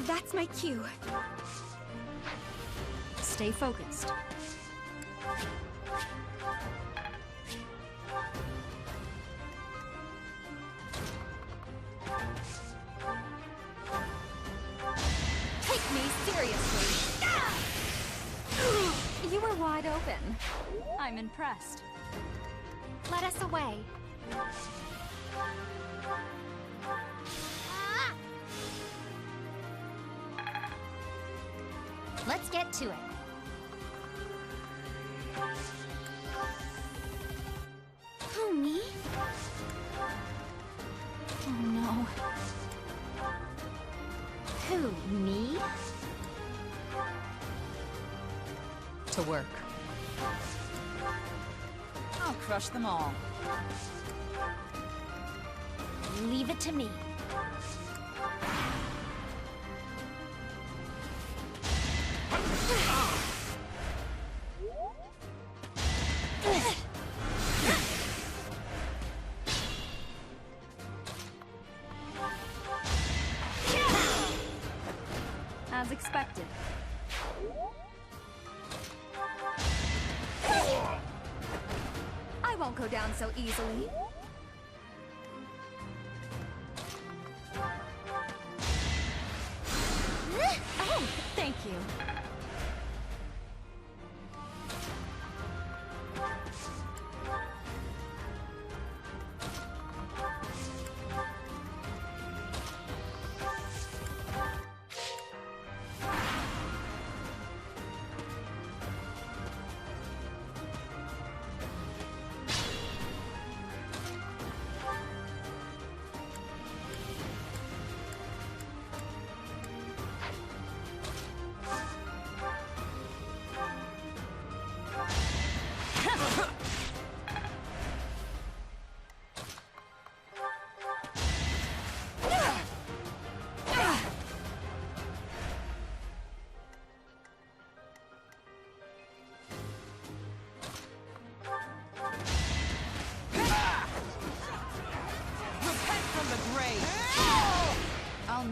That's my cue. Stay focused. Take me seriously. You were wide open. I'm impressed. Let us away. Let's get to it. Who, me? Oh no. Who, me? To work. I'll crush them all. Leave it to me. As expected. I won't go down so easily. Oh, thank you.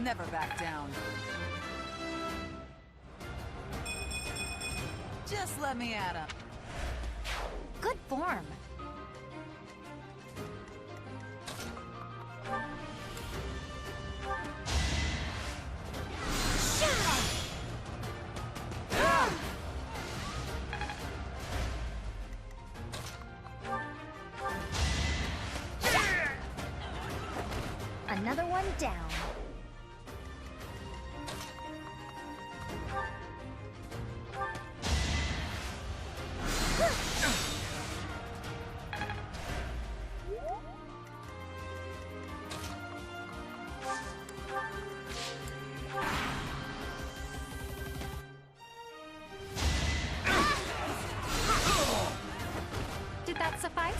never back down. Just let me at him. Good form. Another one down. Did that suffice?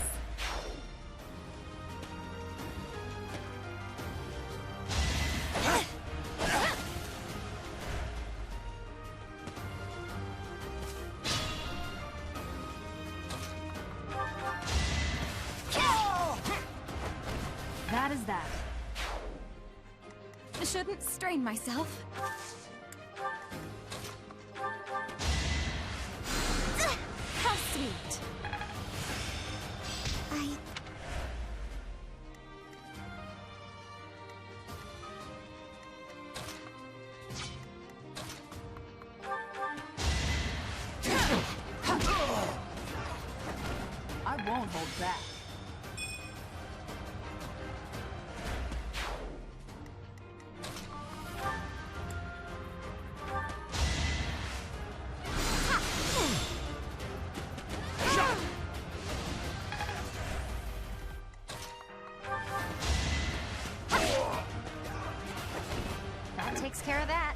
That is that. I shouldn't strain myself. How sweet. I won't hold back. That takes care of that.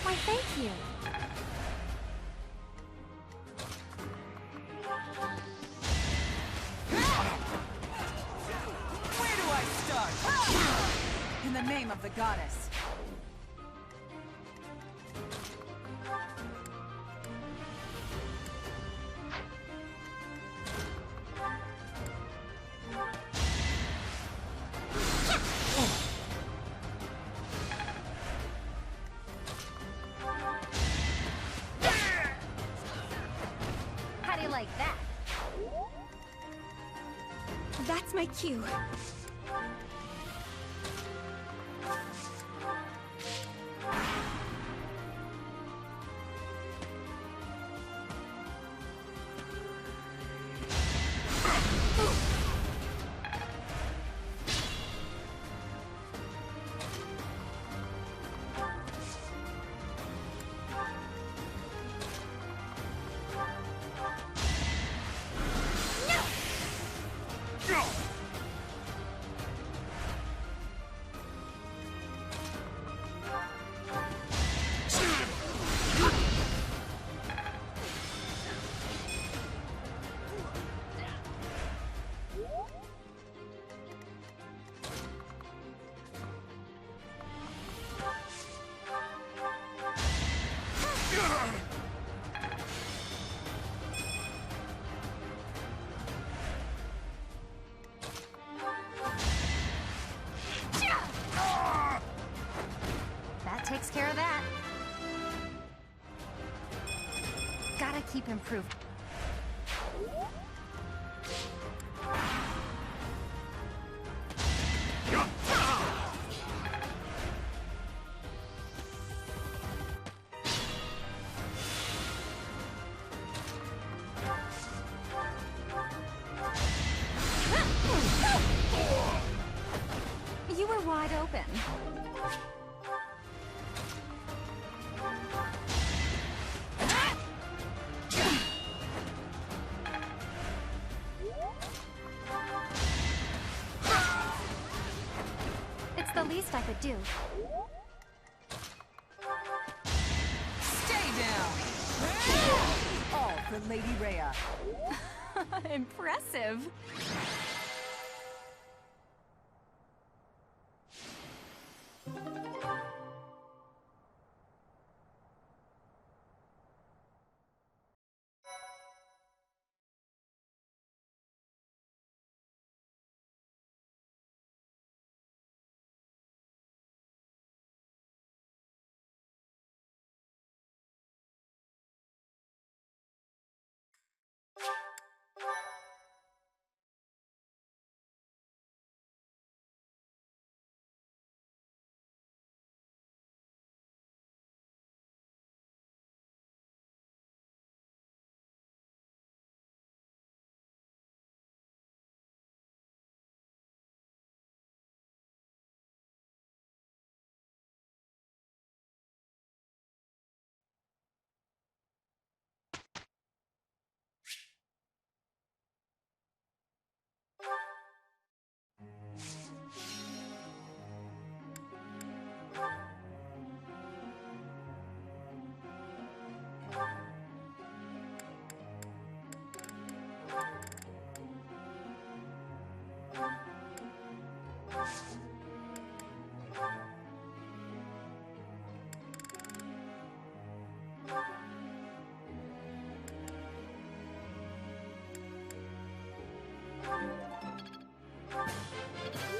Why, thank you. Where do I start? In the name of the goddess. How do you like that? That's my cue. That takes care of that. Gotta keep improving. You were wide open. It's the least I could do. Stay down! All for Lady Rhea. Impressive.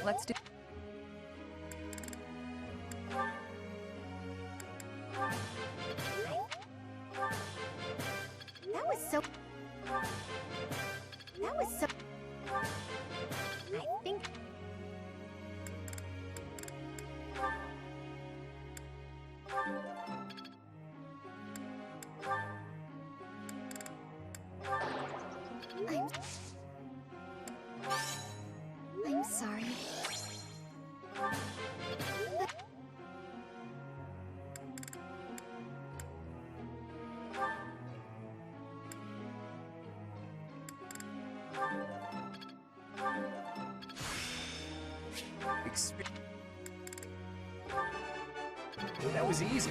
Let's do. That was so... That was so... I think... I'm sorry. That was easy.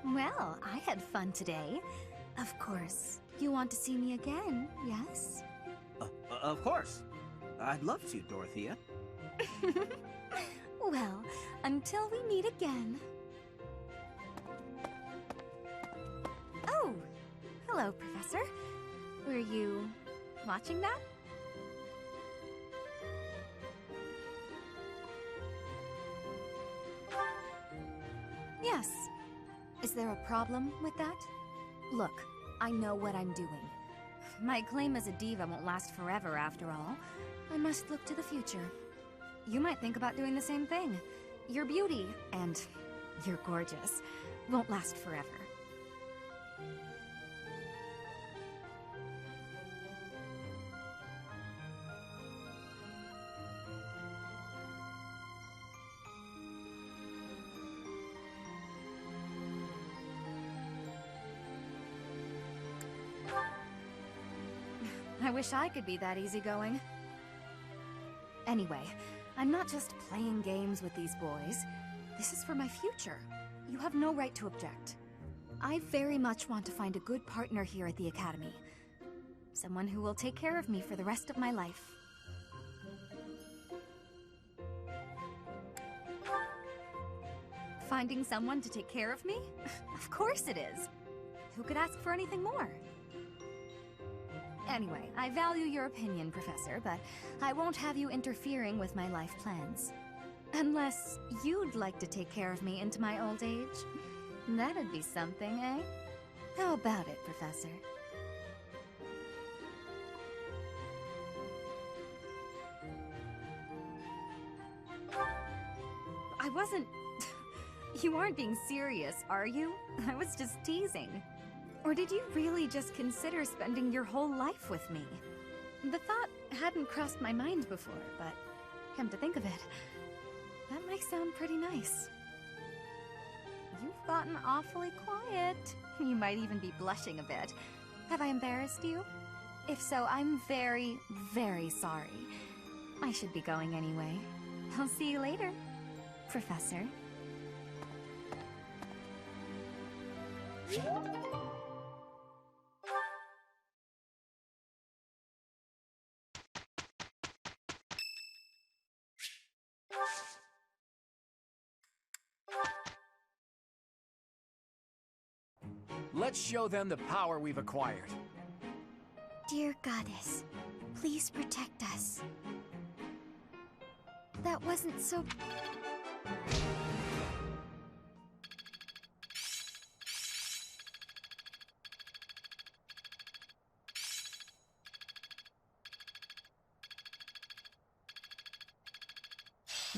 Well, I had fun today. Of course, you want to see me again, yes? Of course. I'd love to, Dorothea. Well, until we meet again. Oh, hello, Professor. Were you watching that? Yes. Is there a problem with that? Look, I know what I'm doing. My claim as a diva won't last forever, after all. I must look to the future. You might think about doing the same thing. Your beauty, and you're gorgeous, won't last forever. I wish I could be that easygoing. Anyway, I'm not just playing games with these boys. This is for my future. You have no right to object. I very much want to find a good partner here at the Academy. Someone who will take care of me for the rest of my life. Finding someone to take care of me? Of course it is. Who could ask for anything more? Anyway, I value your opinion, Professor, but I won't have you interfering with my life plans. Unless you'd like to take care of me into my old age. That'd be something, eh? How about it, Professor? I wasn't... You aren't being serious, are you? I was just teasing. Or did you really just consider spending your whole life with me? The thought hadn't crossed my mind before, but come to think of it, that might sound pretty nice. You've gotten awfully quiet. You might even be blushing a bit. Have I embarrassed you? If so, I'm very, very sorry. I should be going anyway. I'll see you later, Professor. Let's show them the power we've acquired. Dear Goddess, please protect us. That wasn't so...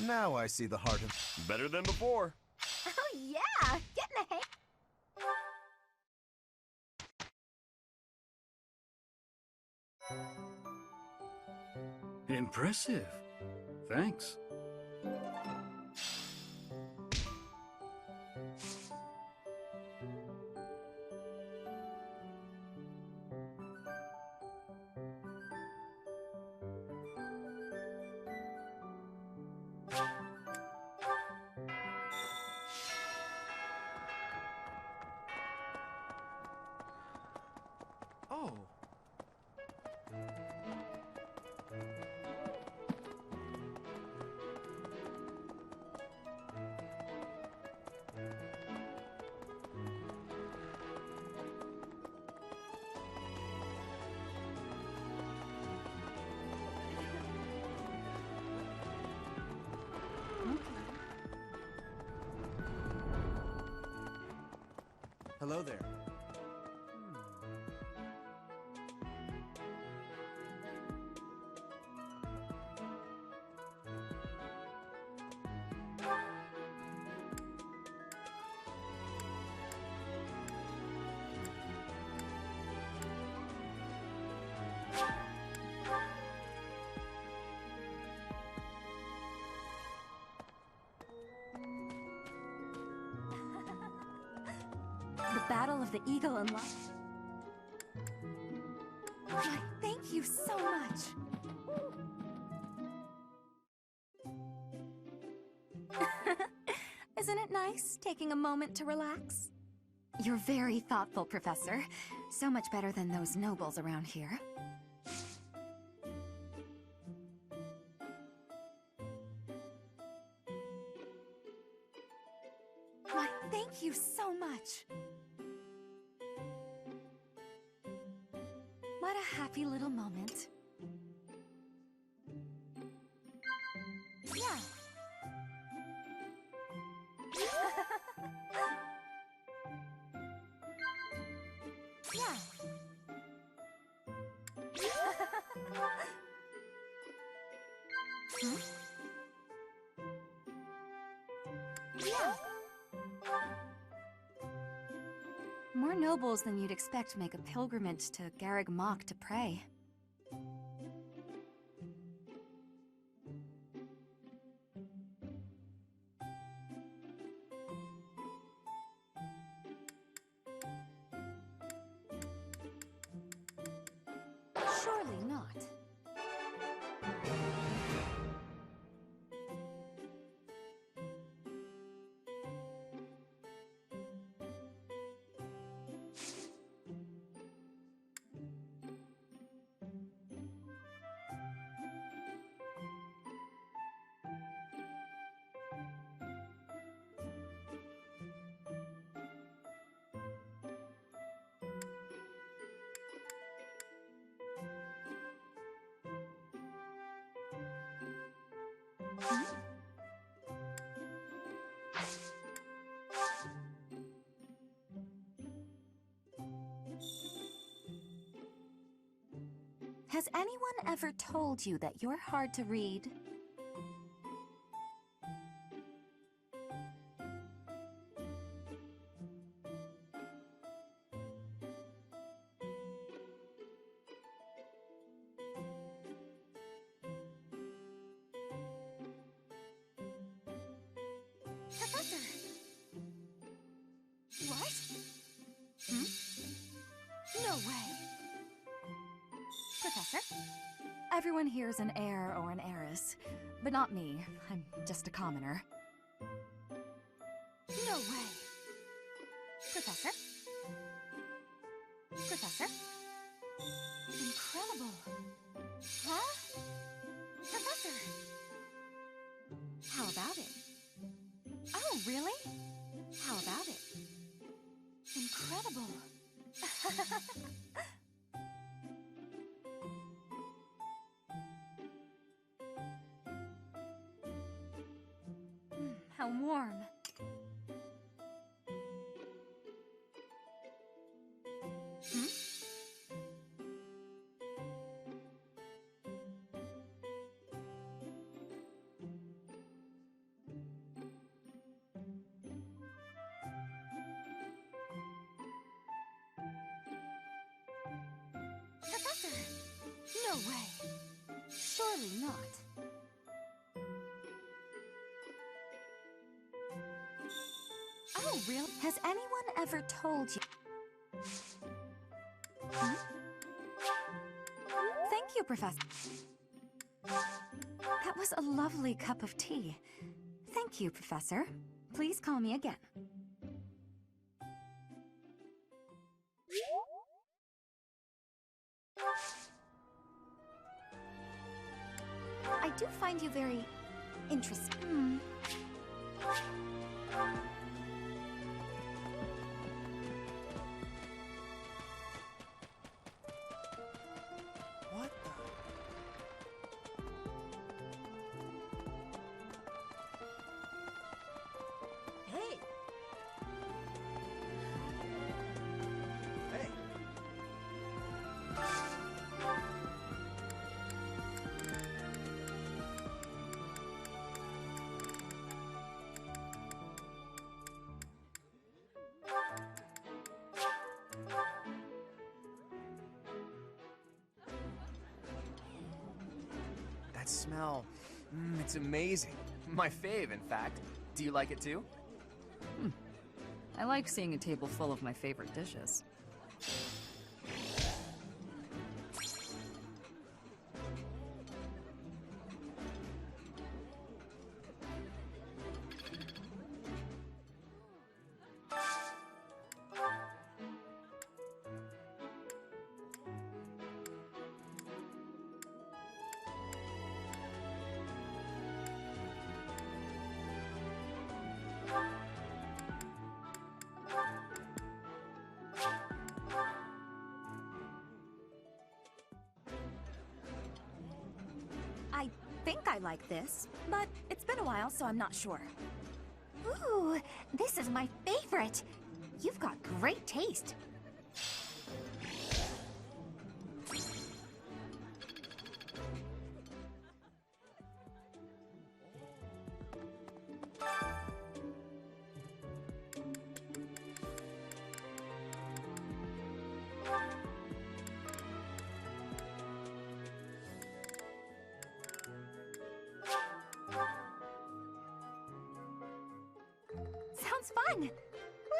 Now I see the heart of... Better than before. Oh yeah! Get in the hang... Impressive. Thanks. Oh. Hello there. The Battle of the Eagle and Lion. Why, thank you so much. Isn't it nice taking a moment to relax? You're very thoughtful, Professor. So much better than those nobles around here. Why, thank you so much. What a happy little moment. Yeah. Yeah. Hmm? Yeah. More nobles than you'd expect make a pilgrimage to Garreg Mach to pray. Surely not. Hmm? Has anyone ever told you that you're hard to read? Professor! What? Hmm? No way. Professor? Everyone here's an heir or an heiress, but not me. I'm just a commoner. No way. Professor? Professor? Incredible. Huh? Professor! How about it? Oh, really? How about it? Incredible. How warm. Hmm? Professor! No way. Surely not. Oh, really? Has anyone ever told you? Hmm? Thank you, Professor. That was a lovely cup of tea. Thank you, Professor. Please call me again. I do find you very interesting. What the? Hey! Hey! That smell, it's amazing. My fave, in fact. Do you like it too? I like seeing a table full of my favorite dishes. think I like this, but it's been a while, so I'm not sure. Ooh, this is my favorite. You've got great taste. Sounds fun!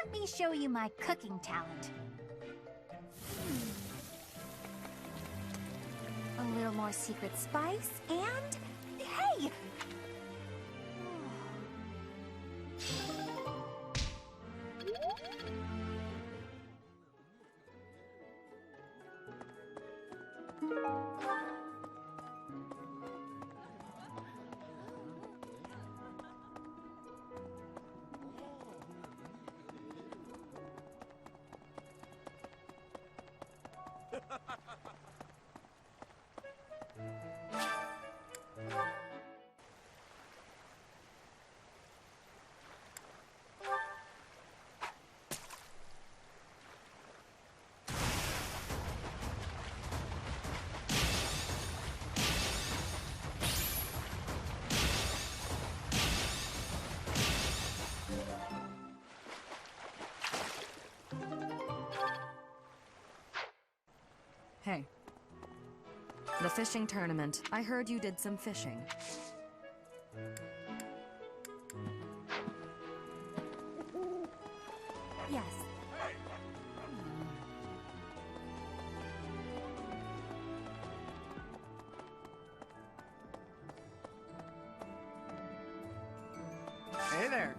Let me show you my cooking talent. A little more secret spice, and... Hey! Hey. The fishing tournament. I heard you did some fishing. Yes. Hey there.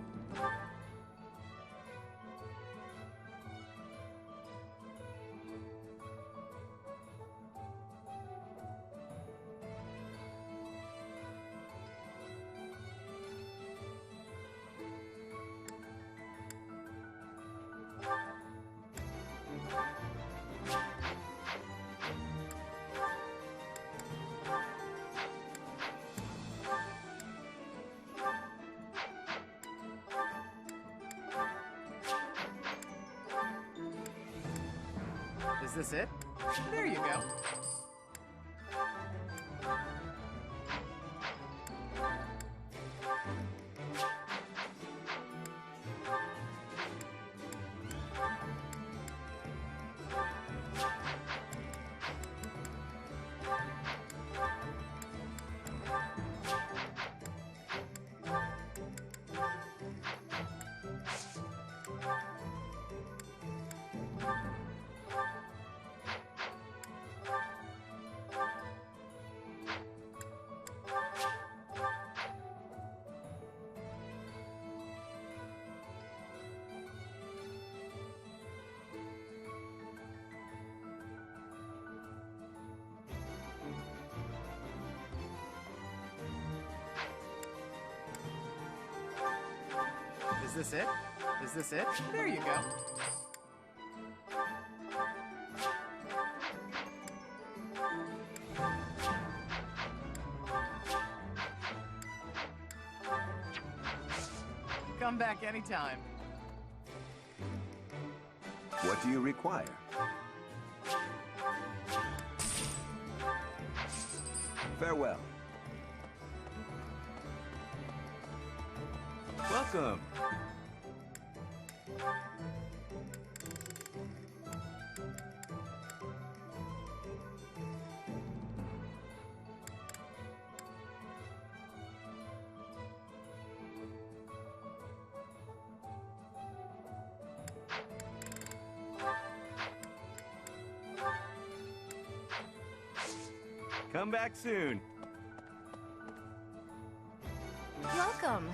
Is this it? There you go. Is this it? Is this it? There you go. Come back anytime. What do you require? Farewell. Welcome. Come back soon. Welcome.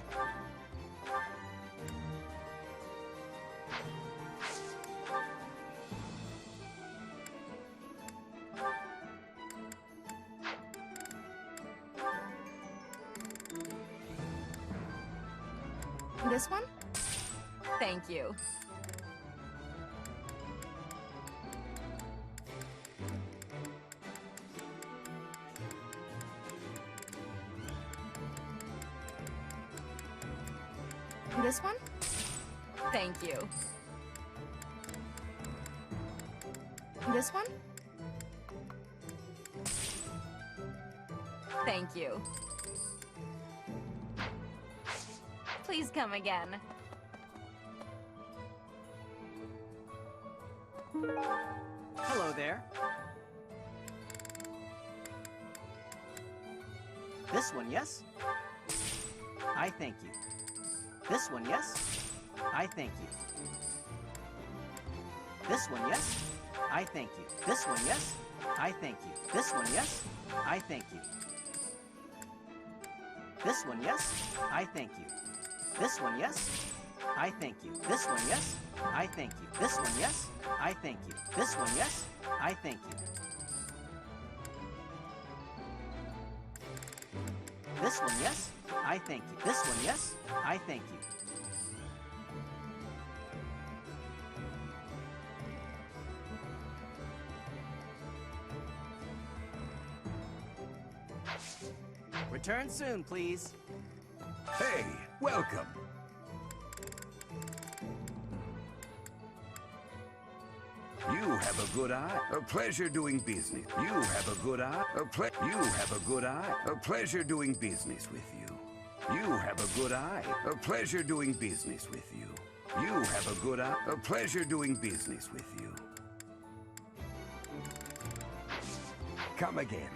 This one? Thank you. This one? Thank you. This one? Thank you. Please come again. Hello there. This one, yes? I thank you. This one, yes? I thank you. This one, yes? I thank you. This one, yes? I thank you. This one, yes? I thank you. This one, yes? I thank you. This one, yes? I thank you. This one, yes? I thank you. This one, yes? I thank you. This one, yes? I thank you. This one, yes? I thank you. This one, yes? I thank you. Return soon, please. Hey, welcome. You have a good eye. A pleasure doing business. You have a good eye. You have a good eye. A pleasure doing business with you. You have a good eye. A pleasure doing business with you. You have a good eye. A pleasure doing business with you. Come again.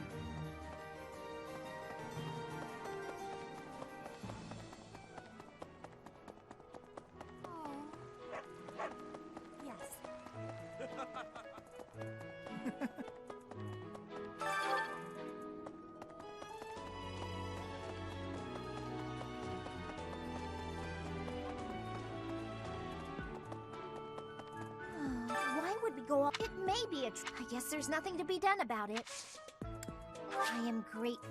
Why would we go off? It may be I guess there's nothing to be done about it. I am grateful.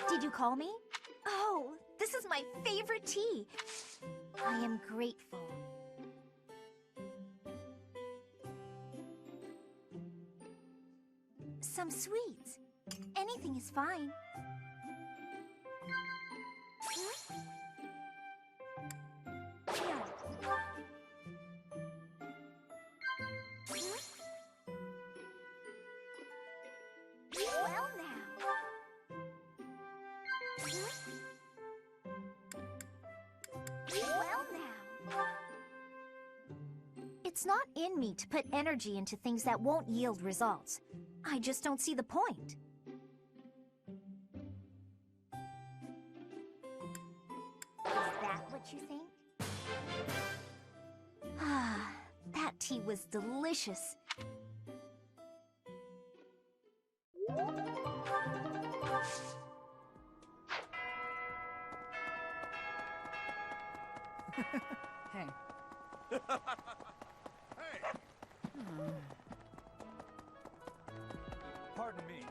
Did you call me? Oh, this is my favorite tea. I am grateful. Some sweets. Anything is fine. Here. Well now. Well now. It's not in me to put energy into things that won't yield results. I just don't see the point. Is that what you think? Ah, that tea was delicious. Hey. Pardon me.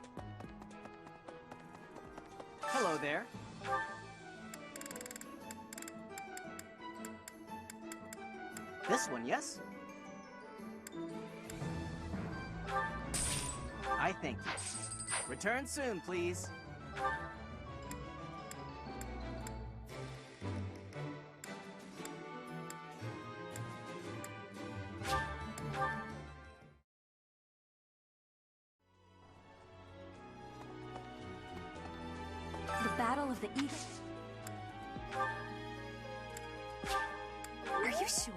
Hello there. This one, yes? I thank you. Return soon, please. The Battle of the Eagle. Are you sure?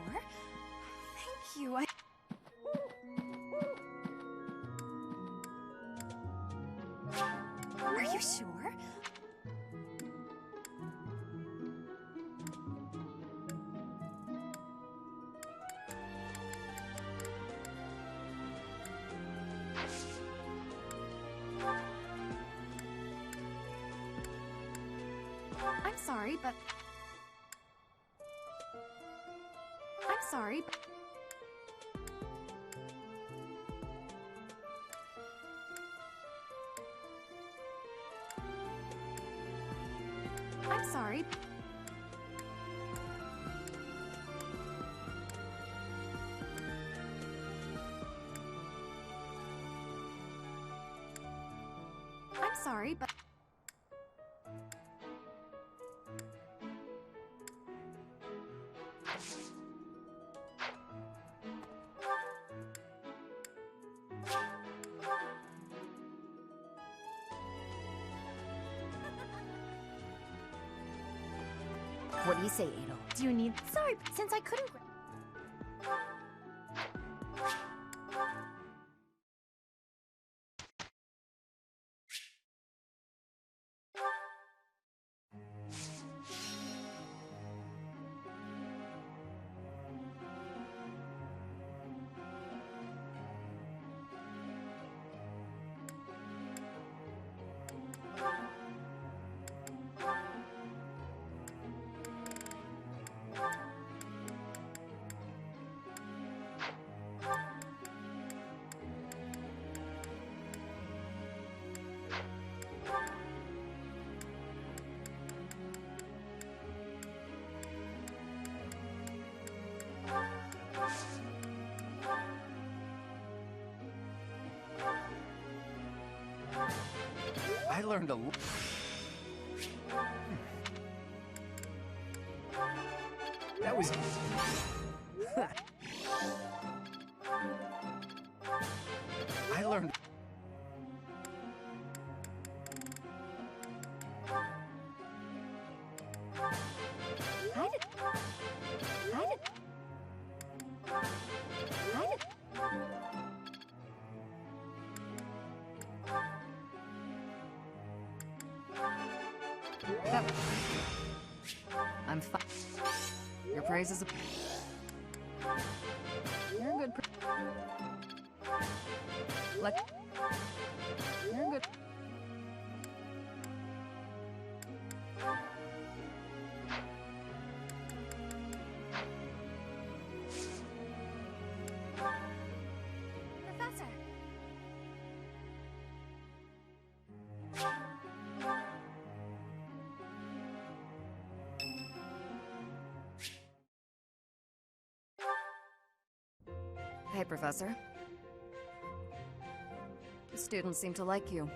Thank you. Are you sure? I'm sorry, but... I'm sorry, but... I'm sorry. I'm sorry, but... What do you say, Adel? Do you need... Sorry, since I couldn't... I learned a lot. That was... I learned... I'm fine. Your praise is a... You're a good like... You're a good... Professor! Hey, Professor. The students seem to like you.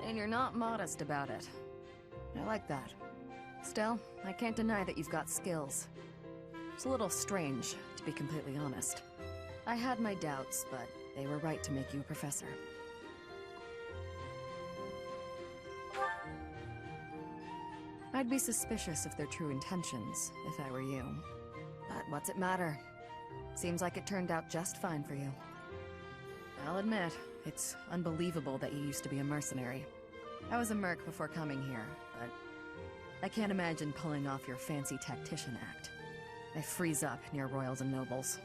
And you're not modest about it. I like that. Still, I can't deny that you've got skills. It's a little strange, to be completely honest. I had my doubts, but they were right to make you a professor. I'd be suspicious of their true intentions, if I were you. But what's it matter? Seems like it turned out just fine for you. I'll admit, it's unbelievable that you used to be a mercenary. I was a merc before coming here, but I can't imagine pulling off your fancy tactician act. I freeze up near royals and nobles.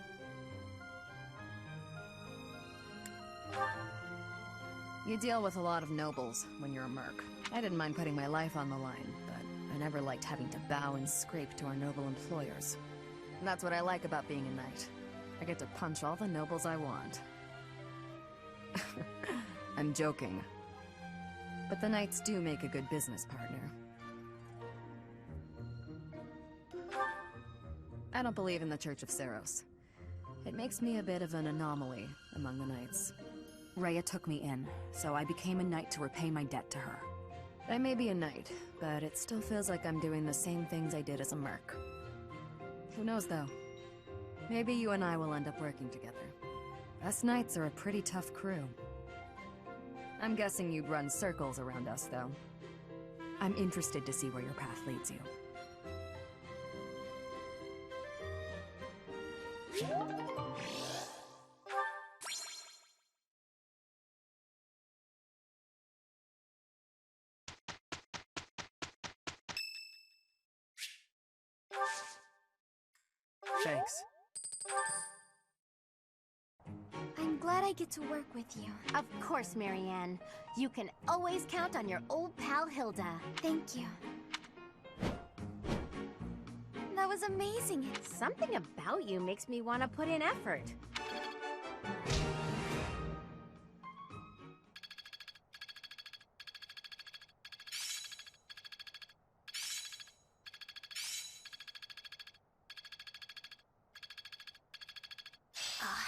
You deal with a lot of nobles when you're a merc. I didn't mind putting my life on the line, but I never liked having to bow and scrape to our noble employers. And that's what I like about being a knight. I get to punch all the nobles I want. I'm joking. But the knights do make a good business partner. I don't believe in the Church of Seros. It makes me a bit of an anomaly among the knights. Rhea took me in, so I became a knight to repay my debt to her. I may be a knight, but it still feels like I'm doing the same things I did as a merc. Who knows, though? Maybe you and I will end up working together. Us knights are a pretty tough crew. I'm guessing you'd run circles around us, though. I'm interested to see where your path leads you. Thanks. I'm glad I get to work with you. Of course, Marianne. You can always count on your old pal Hilda. Thank you. That was amazing. Something about you makes me want to put in effort.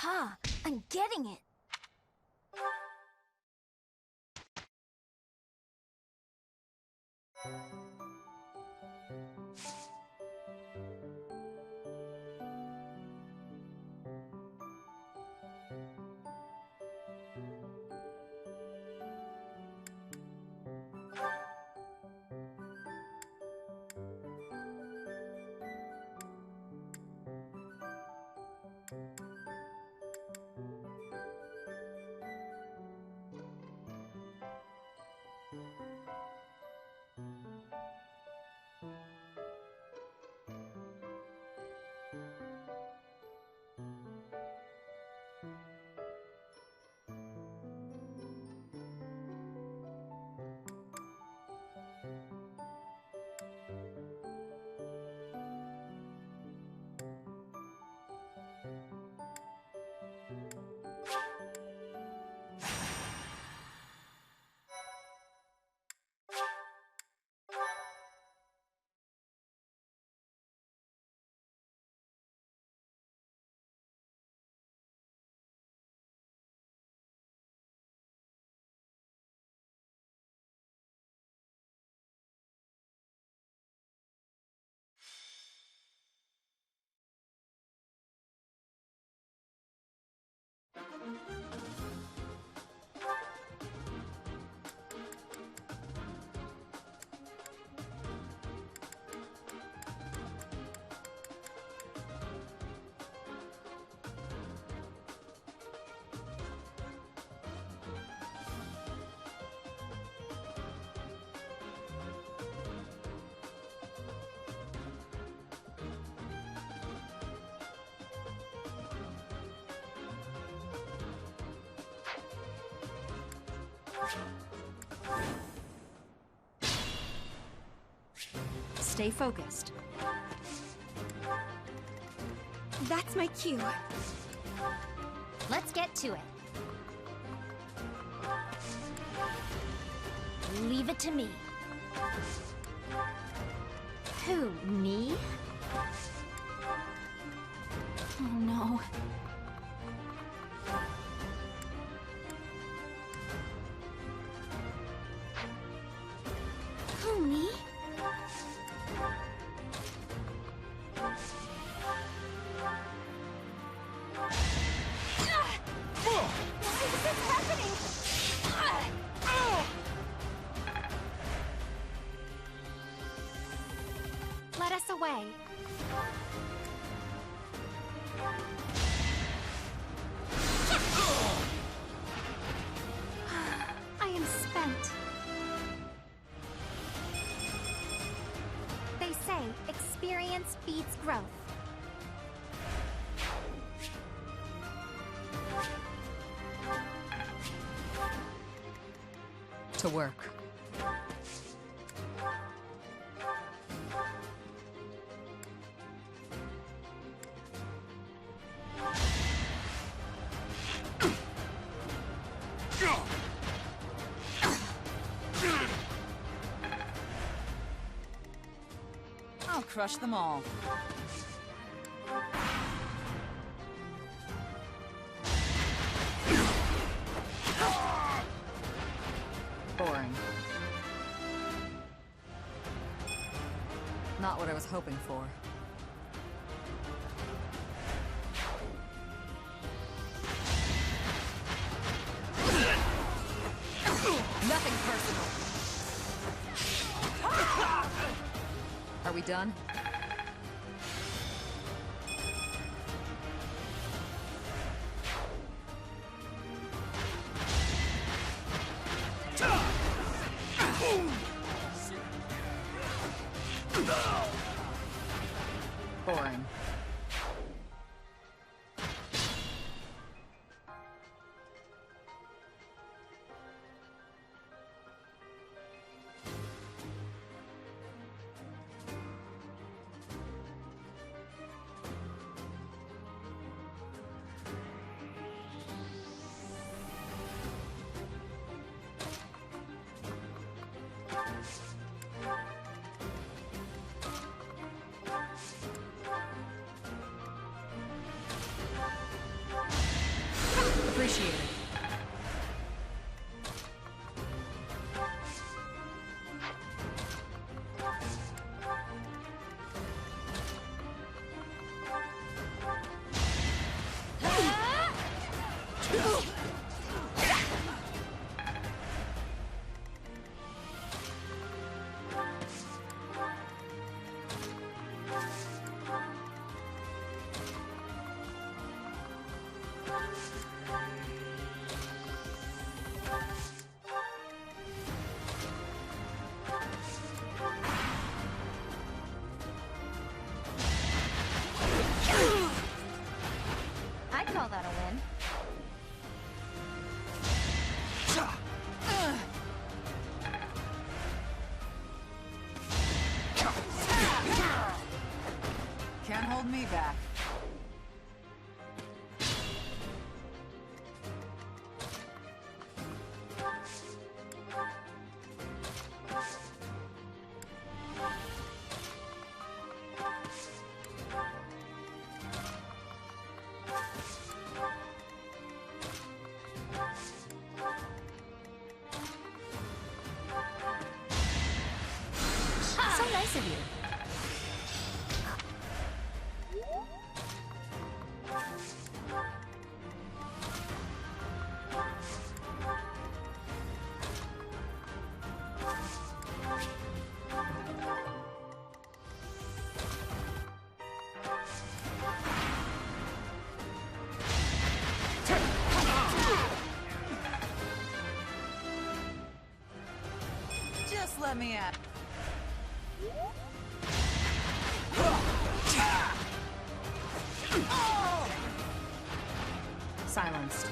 Aha! I'm getting it! Stay focused. That's my cue. Let's get to it. Leave it to me. Who, me? Oh no. Who, me? Why is this happening? Let us away. I am spent. They say experience feeds growth. To work. I'll crush them all. Boring. Not what I was hoping for. Nothing personal. Are we done? Boring. Appreciate it. I'd call that a win. Can't hold me back. So nice of you. Just let me at. Silenced.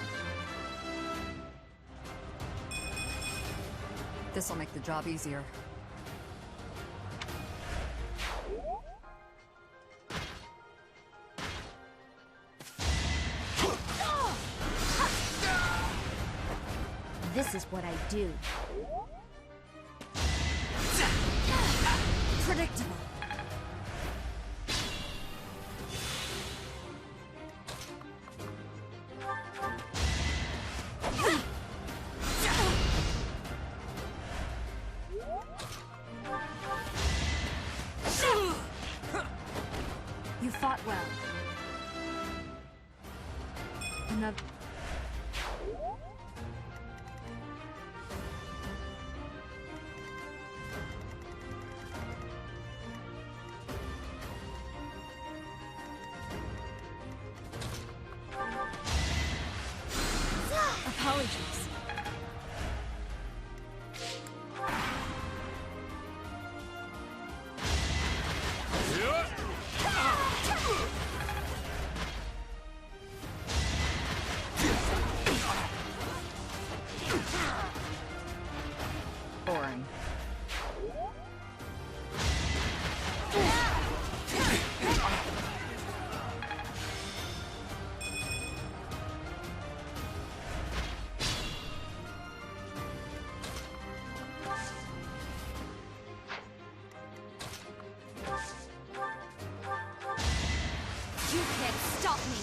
This'll make the job easier. This is what I do. Predictable. You fought well. Another. Apologies. Boring. You can't stop me.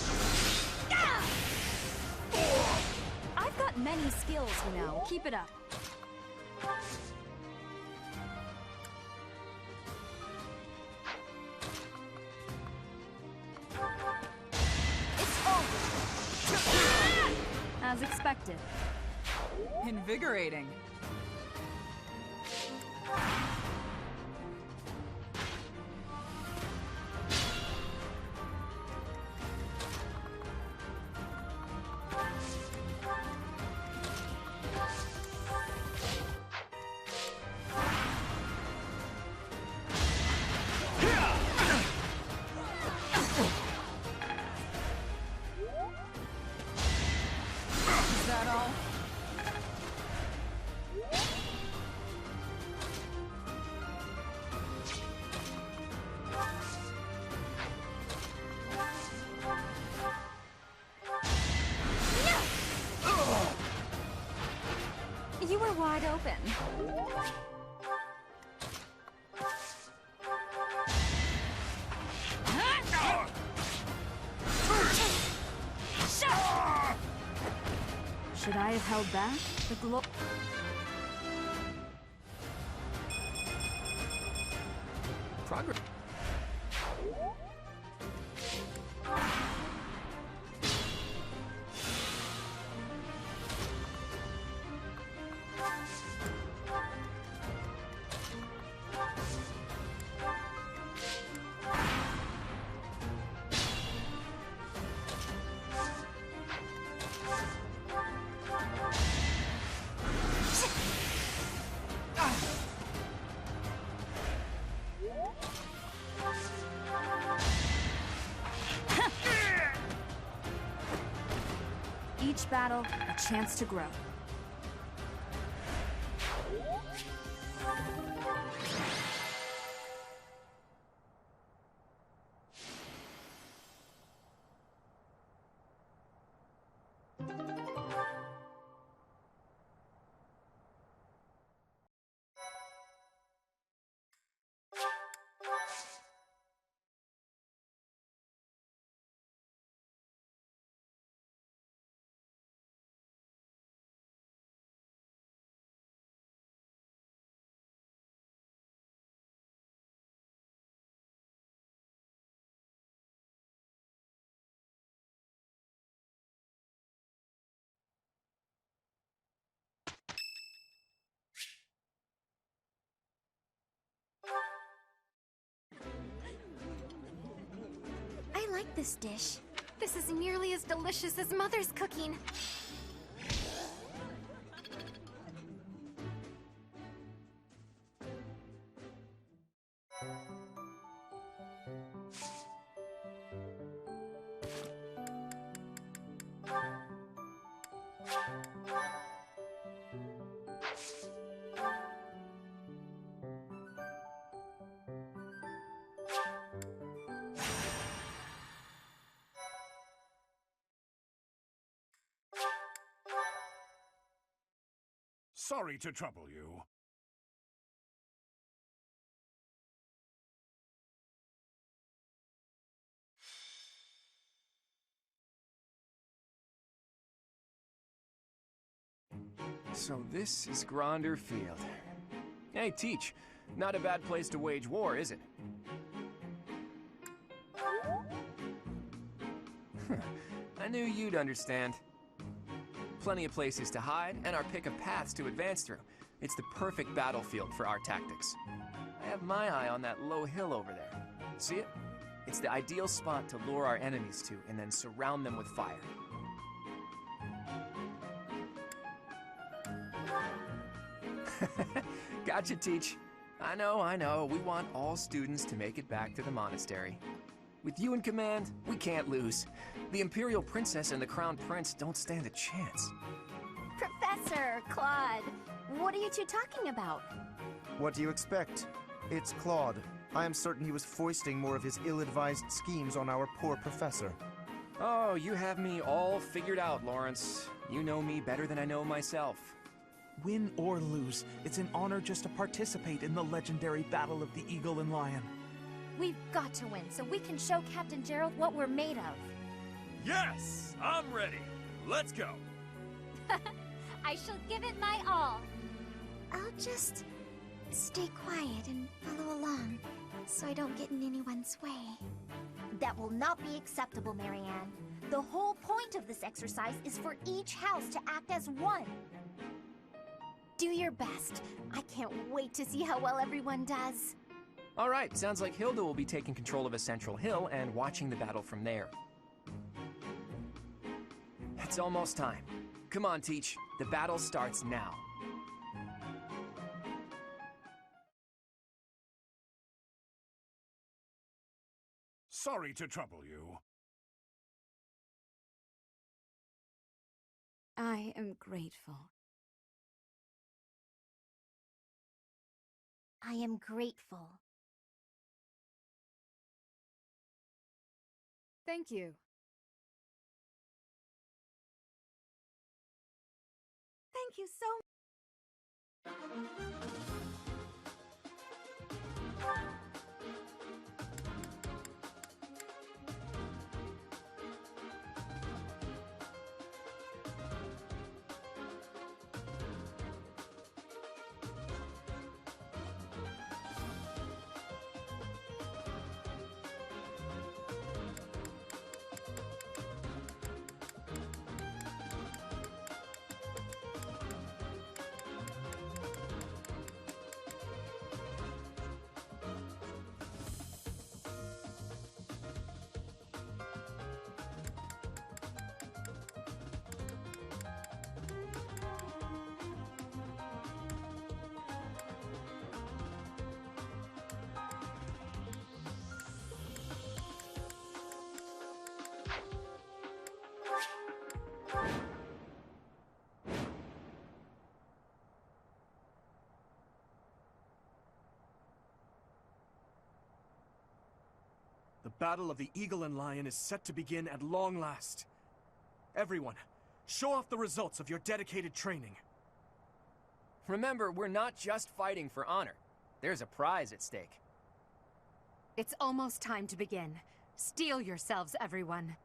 I've got many skills, you know. Keep it up. It's over. As expected. Invigorating. Is that all? You were wide open. Should I have held back? The glo- Progress. Each battle, a chance to grow. I like this dish. This is nearly as delicious as Mother's cooking. Sorry to trouble you. So this is Gronder Field. Hey, Teach. Not a bad place to wage war, is it? I knew you'd understand. Plenty of places to hide, and our pick of paths to advance through. It's the perfect battlefield for our tactics. I have my eye on that low hill over there. See it? It's the ideal spot to lure our enemies to, and then surround them with fire. Gotcha, Teach. I know. We want all students to make it back to the monastery. With you in command, we can't lose. The Imperial Princess and the Crown Prince don't stand a chance. Professor, Claude, what are you two talking about? What do you expect? It's Claude. I am certain he was foisting more of his ill-advised schemes on our poor professor. Oh, you have me all figured out, Lawrence. You know me better than I know myself. Win or lose, it's an honor just to participate in the legendary Battle of the Eagle and Lion. We've got to win so we can show Captain Gerald what we're made of. Yes, I'm ready. Let's go. I shall give it my all. I'll just stay quiet and follow along so I don't get in anyone's way. That will not be acceptable, Marianne. The whole point of this exercise is for each house to act as one. Do your best. I can't wait to see how well everyone does. All right, sounds like Hilda will be taking control of a central hill and watching the battle from there. It's almost time. Come on, Teach. The battle starts now. Sorry to trouble you. I am grateful. I am grateful. Thank you. Thank you so The Battle of the Eagle and Lion is set to begin at long last. Everyone, show off the results of your dedicated training. Remember, we're not just fighting for honor. There's a prize at stake. It's almost time to begin. Steel yourselves, everyone.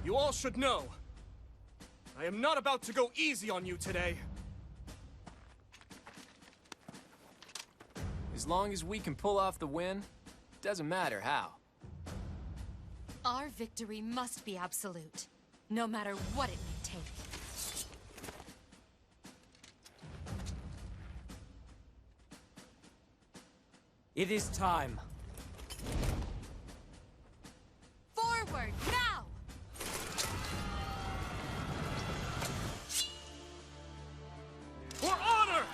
You all should know, I am not about to go easy on you today. As long as we can pull off the win, doesn't matter how. Our victory must be absolute, no matter what it may take. It is time. Forward, now! For honor!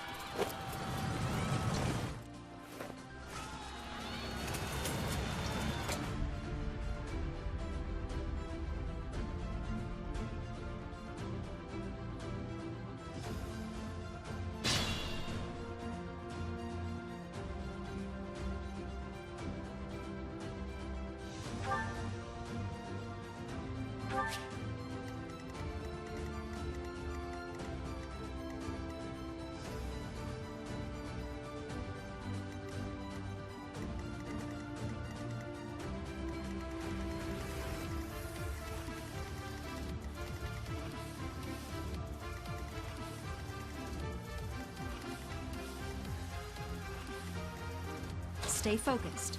Stay focused.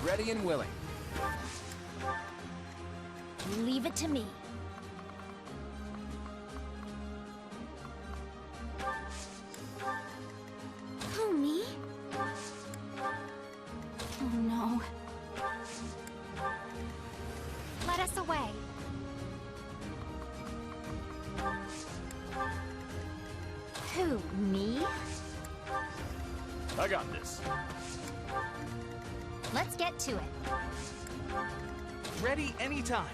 Ready and willing. Leave it to me. Who, me? Oh no. Let us away. Who, me? I got this. Let's get to it. Ready anytime.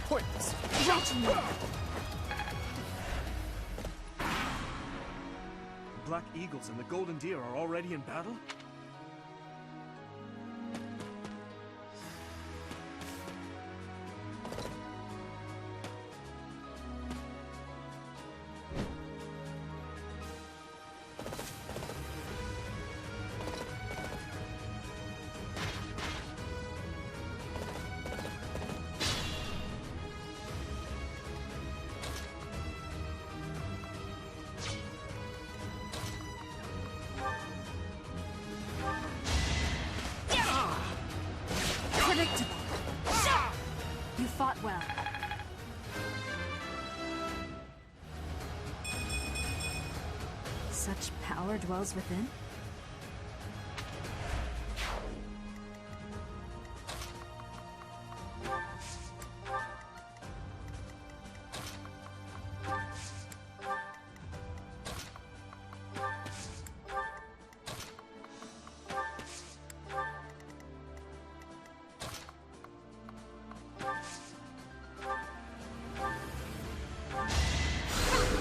Pointless. The Black Eagles and the Golden Deer are already in battle? Predictable. You fought well. Such power dwells within?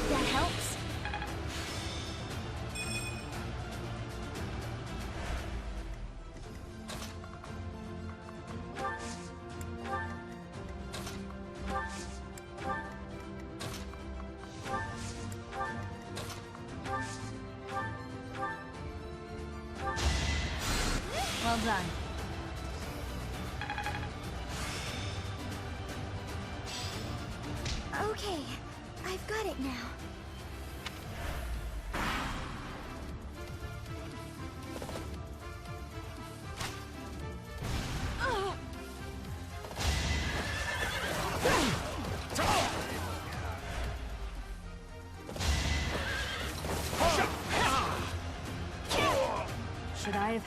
That helps. Well done. Okay, I've got it now.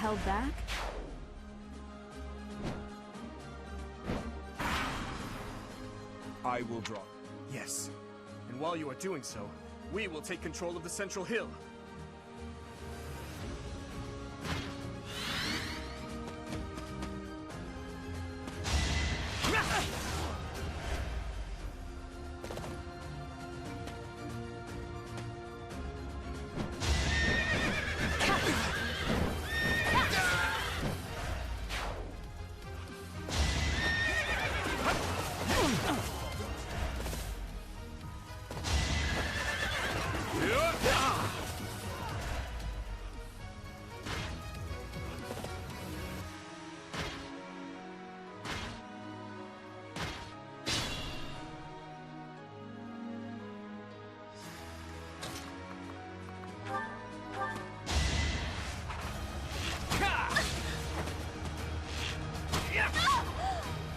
held back? I will draw. Yes. And while you are doing so, we will take control of the central hill.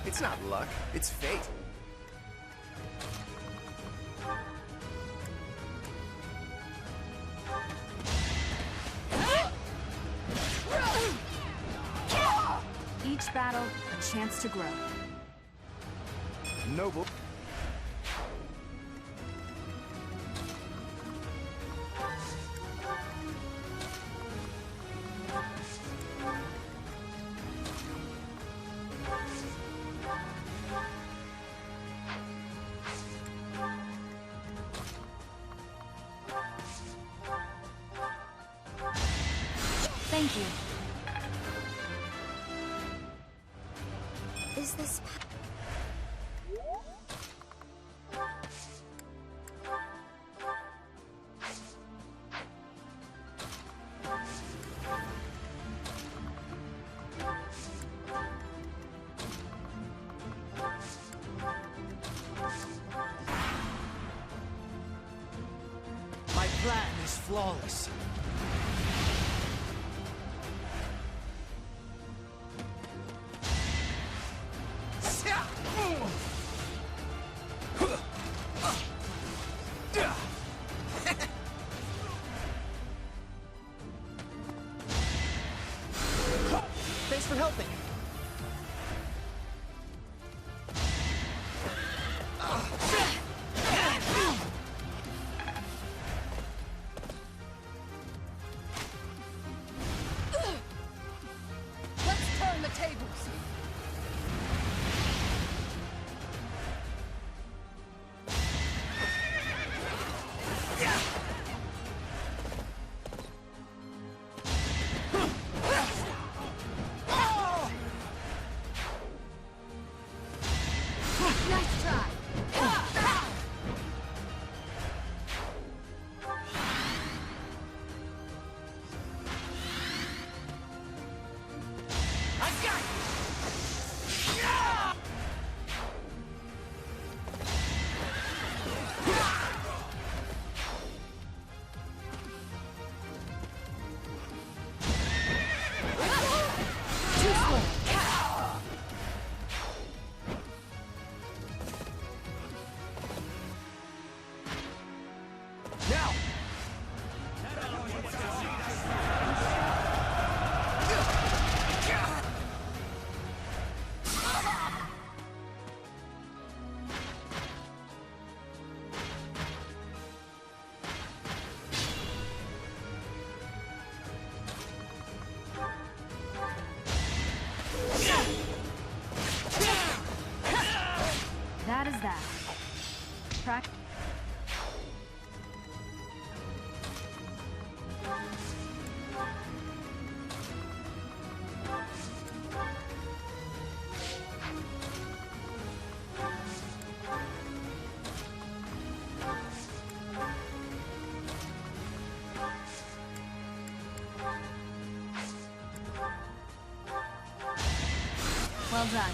It's not luck, it's fate. Each battle, a chance to grow. Noble. Thank you. Is this... My plan is flawless. Thanks for helping. Let's turn the tables. Nice try. Now! That is that. Prac- Well done.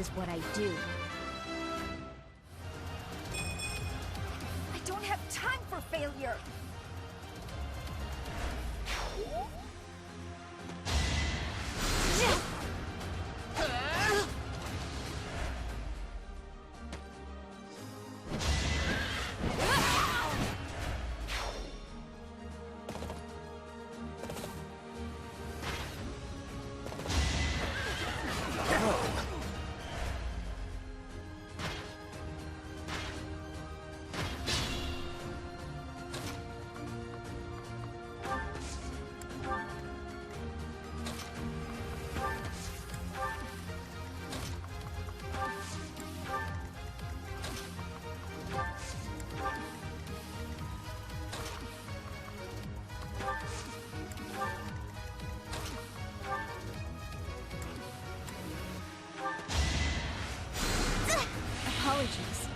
is what I do. I don't have time for failure! Apologies.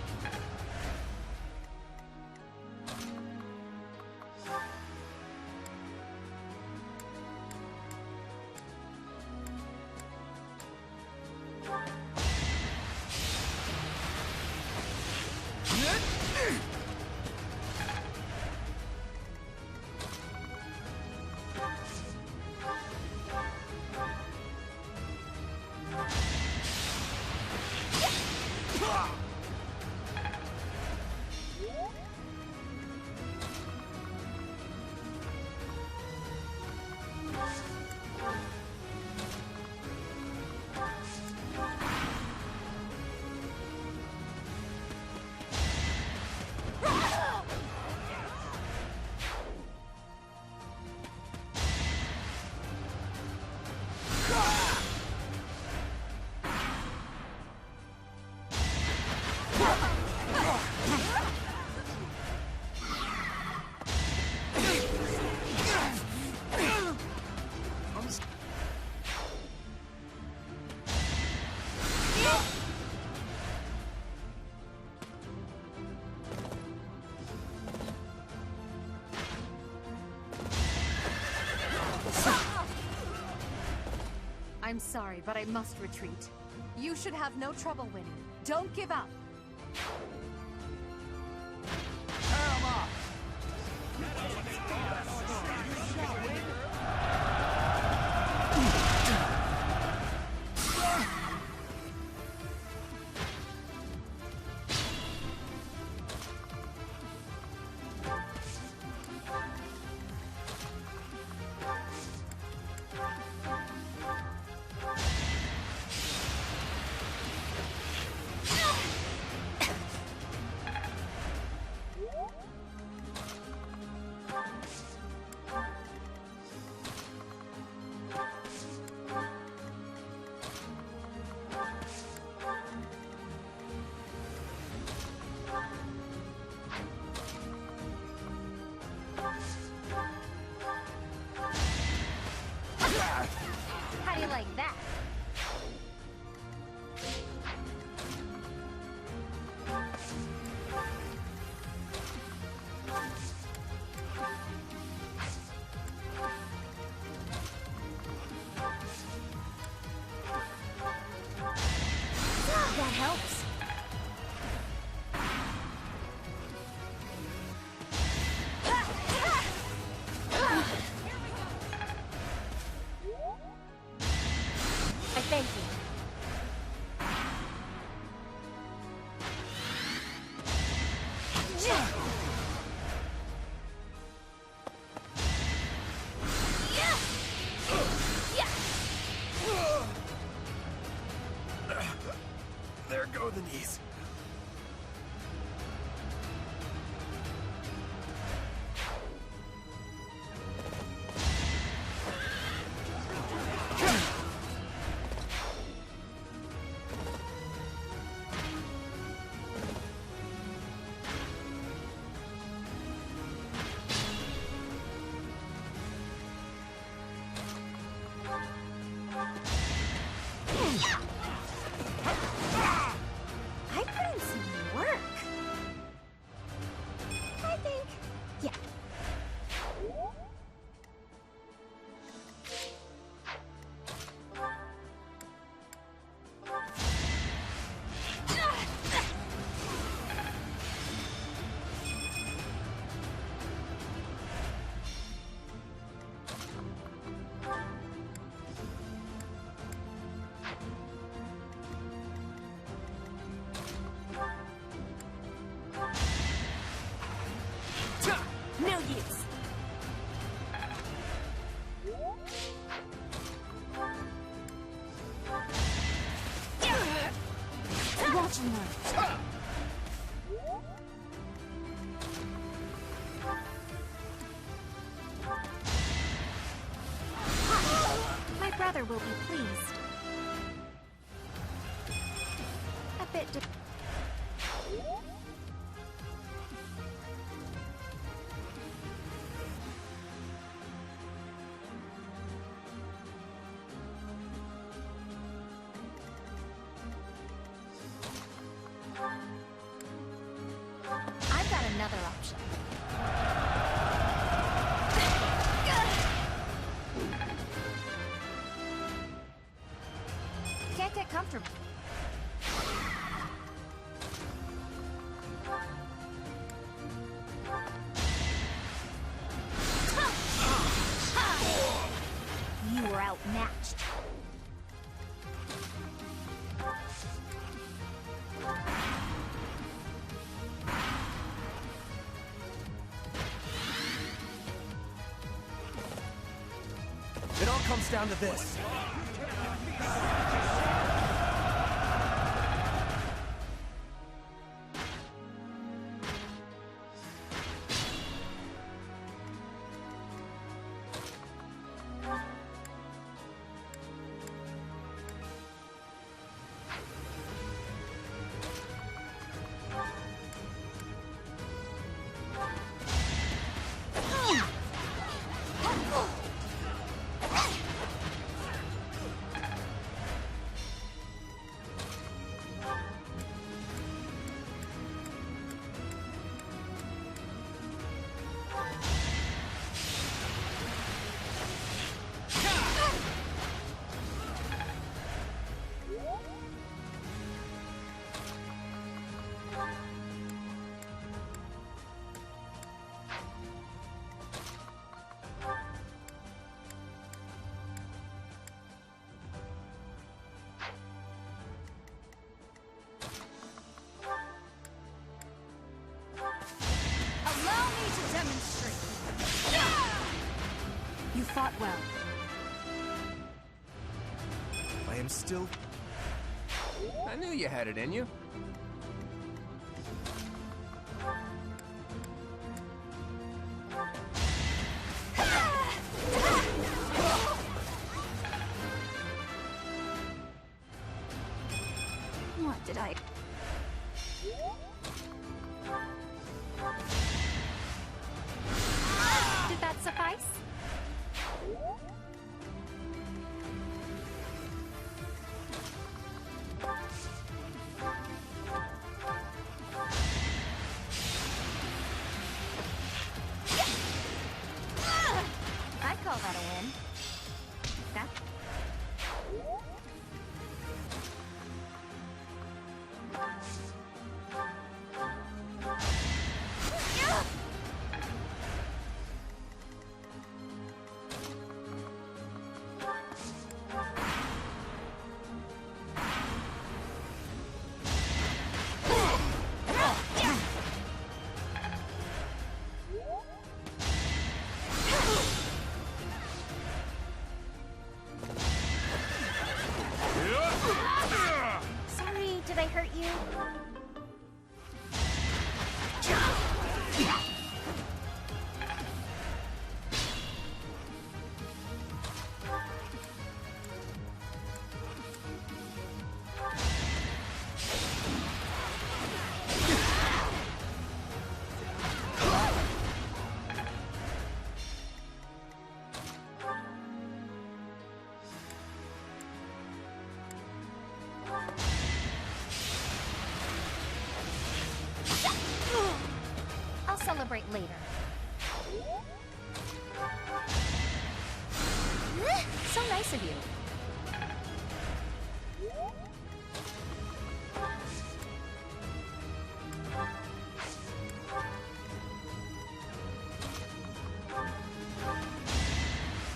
I'm sorry, but I must retreat. You should have no trouble winning. Don't give up. will be pleased. A bit I've got another option. Can't get comfortable. You were outmatched. It all comes down to this. Allow me to demonstrate. You fought well. I am still... I knew you had it in you. What did I... Did that suffice? I call that a win. That... Sorry, did I hurt you? I'll celebrate later. So nice of you.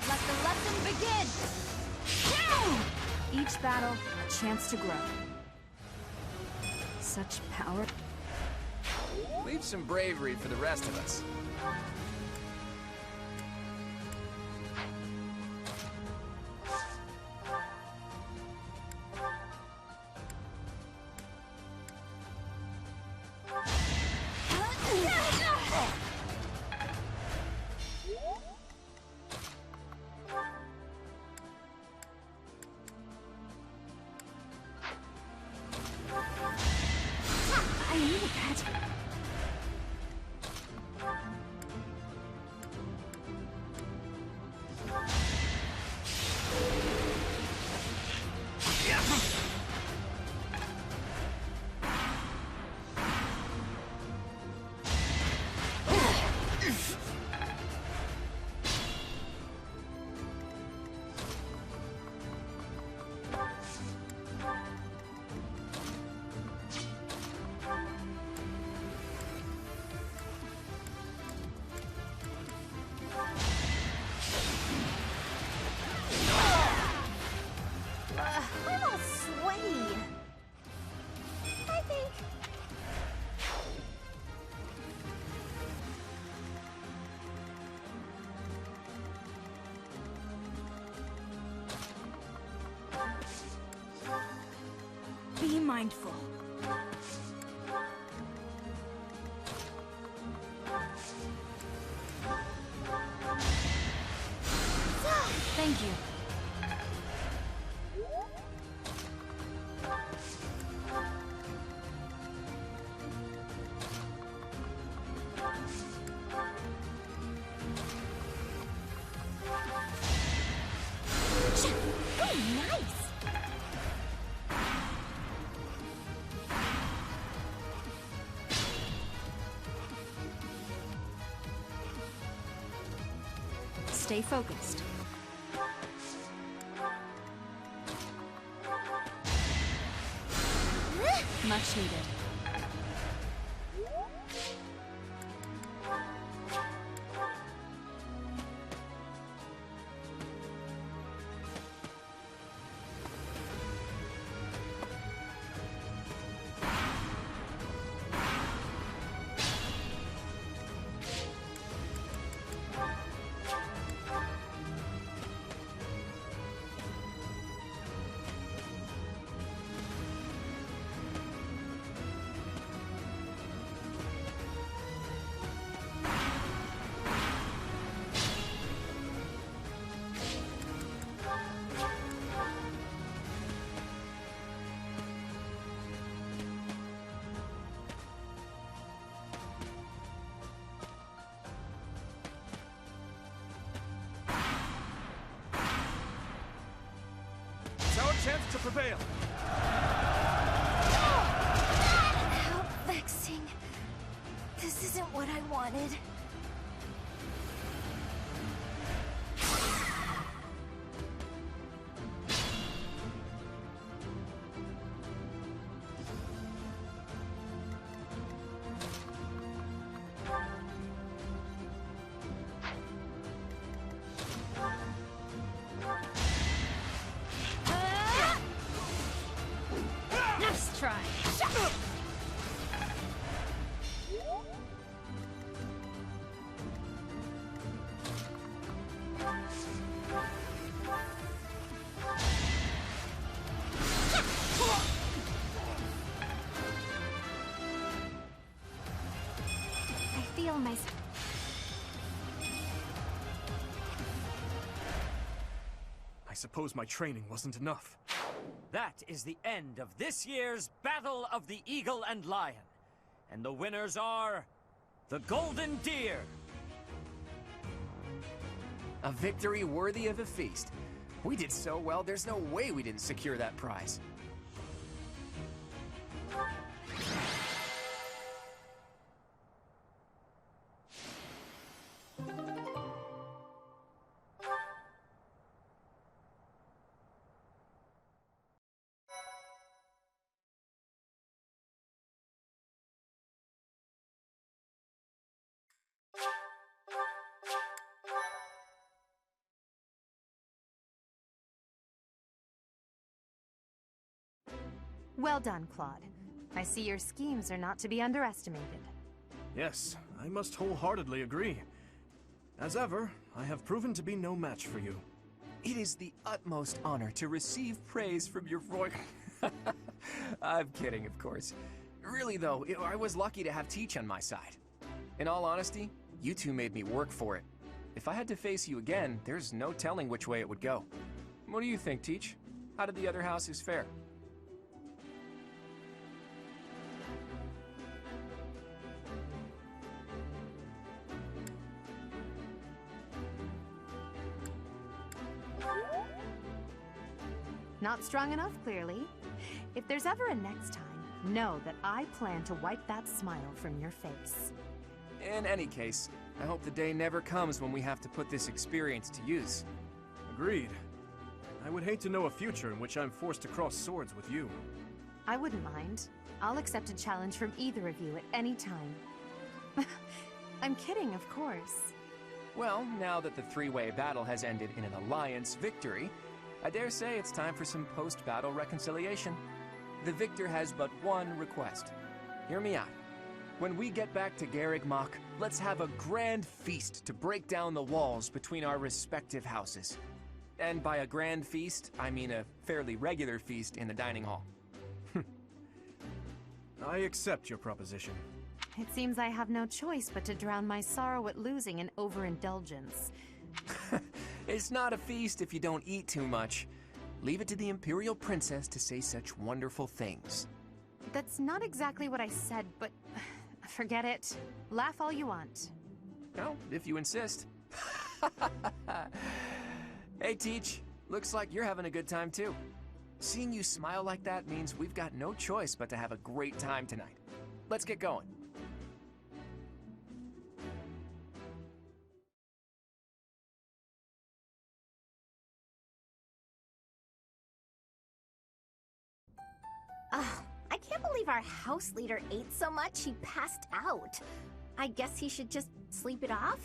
Let the lesson begin. Each battle, a chance to grow. Such power. Leave some bravery for the rest of us. mindful. Thank you. Stay focused. Much needed. It's our chance to prevail. How vexing. This isn't what I wanted. Nice try. I feel myself. I suppose my training wasn't enough. That is the end of this year's Battle of the Eagle and Lion. And the winners are... the Golden Deer! A victory worthy of a feast. We did so well, there's no way we didn't secure that prize. Well done, Claude. I see your schemes are not to be underestimated. Yes, I must wholeheartedly agree. As ever, I have proven to be no match for you. It is the utmost honor to receive praise from your royal... I'm kidding, of course. Really, though, I was lucky to have Teach on my side. In all honesty, you two made me work for it. If I had to face you again, there's no telling which way it would go. What do you think, Teach? How did the other houses fare? Not strong enough, clearly. If there's ever a next time, know that I plan to wipe that smile from your face. In any case, I hope the day never comes when we have to put this experience to use. Agreed. I would hate to know a future in which I'm forced to cross swords with you. I wouldn't mind. I'll accept a challenge from either of you at any time. I'm kidding, of course. Well, now that the three-way battle has ended in an alliance victory, I dare say it's time for some post-battle reconciliation. The victor has but one request. Hear me out. When we get back to Garreg Mach, let's have a grand feast to break down the walls between our respective houses. And by a grand feast, I mean a fairly regular feast in the dining hall. I accept your proposition. It seems I have no choice but to drown my sorrow at losing in overindulgence. It's not a feast if you don't eat too much. Leave it to the Imperial Princess to say such wonderful things. That's not exactly what I said, but forget it. Laugh all you want. Well, if you insist. Hey, Teach. Looks like you're having a good time, too. Seeing you smile like that means we've got no choice but to have a great time tonight. Let's get going. I can't believe our house leader ate so much he passed out. I guess he should just sleep it off?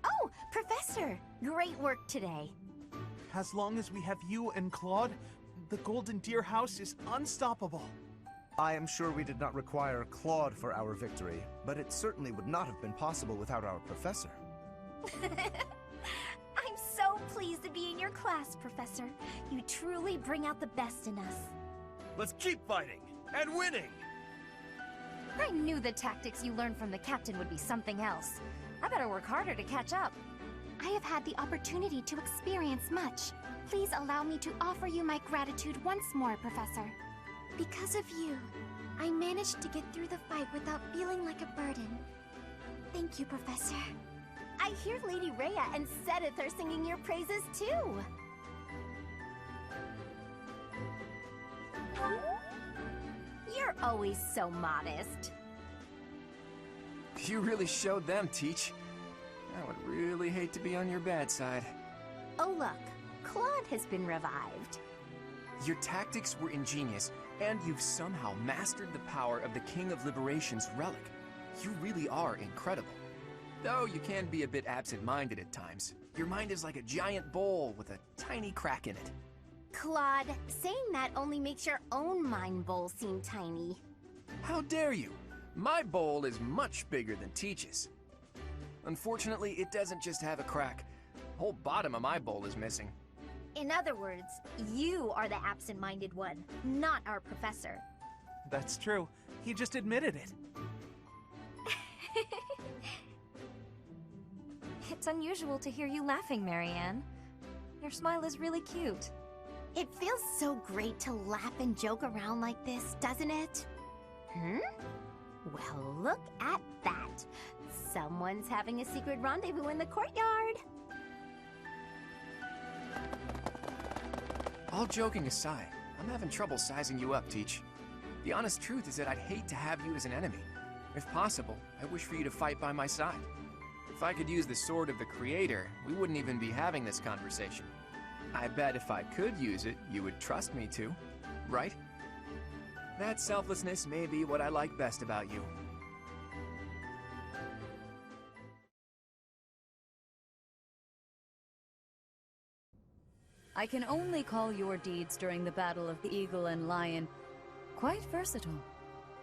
Oh, Professor! Great work today. As long as we have you and Claude, the Golden Deer House is unstoppable. I am sure we did not require Claude for our victory, but it certainly would not have been possible without our professor. I'm so pleased to be in your class, Professor. You truly bring out the best in us. Let's keep fighting and winning! I knew the tactics you learned from the captain would be something else. I better work harder to catch up. I have had the opportunity to experience much. Please allow me to offer you my gratitude once more, Professor. Because of you, I managed to get through the fight without feeling like a burden. Thank you, Professor. I hear Lady Rhea and Sedith are singing your praises too. You're always so modest. You really showed them, Teach. I would really hate to be on your bad side. Oh look, Claude has been revived. Your tactics were ingenious, and you've somehow mastered the power of the King of Liberation's relic. You really are incredible. Though you can be a bit absent-minded at times. Your mind is like a giant bowl with a tiny crack in it. Claude, saying that only makes your own mind bowl seem tiny. How dare you? My bowl is much bigger than Teach's. Unfortunately, it doesn't just have a crack. The whole bottom of my bowl is missing. In other words, you are the absent-minded one, not our professor. That's true. He just admitted it. It's unusual to hear you laughing, Marianne. Your smile is really cute. It feels so great to laugh and joke around like this, doesn't it? Well, look at that. Someone's having a secret rendezvous in the courtyard. All joking aside, I'm having trouble sizing you up, Teach. The honest truth is that I'd hate to have you as an enemy. If possible, I wish for you to fight by my side. If I could use the sword of the Creator, we wouldn't even be having this conversation. I bet if I could use it, you would trust me to, right? That selflessness may be what I like best about you. I can only call your deeds during the Battle of the Eagle and Lion quite versatile.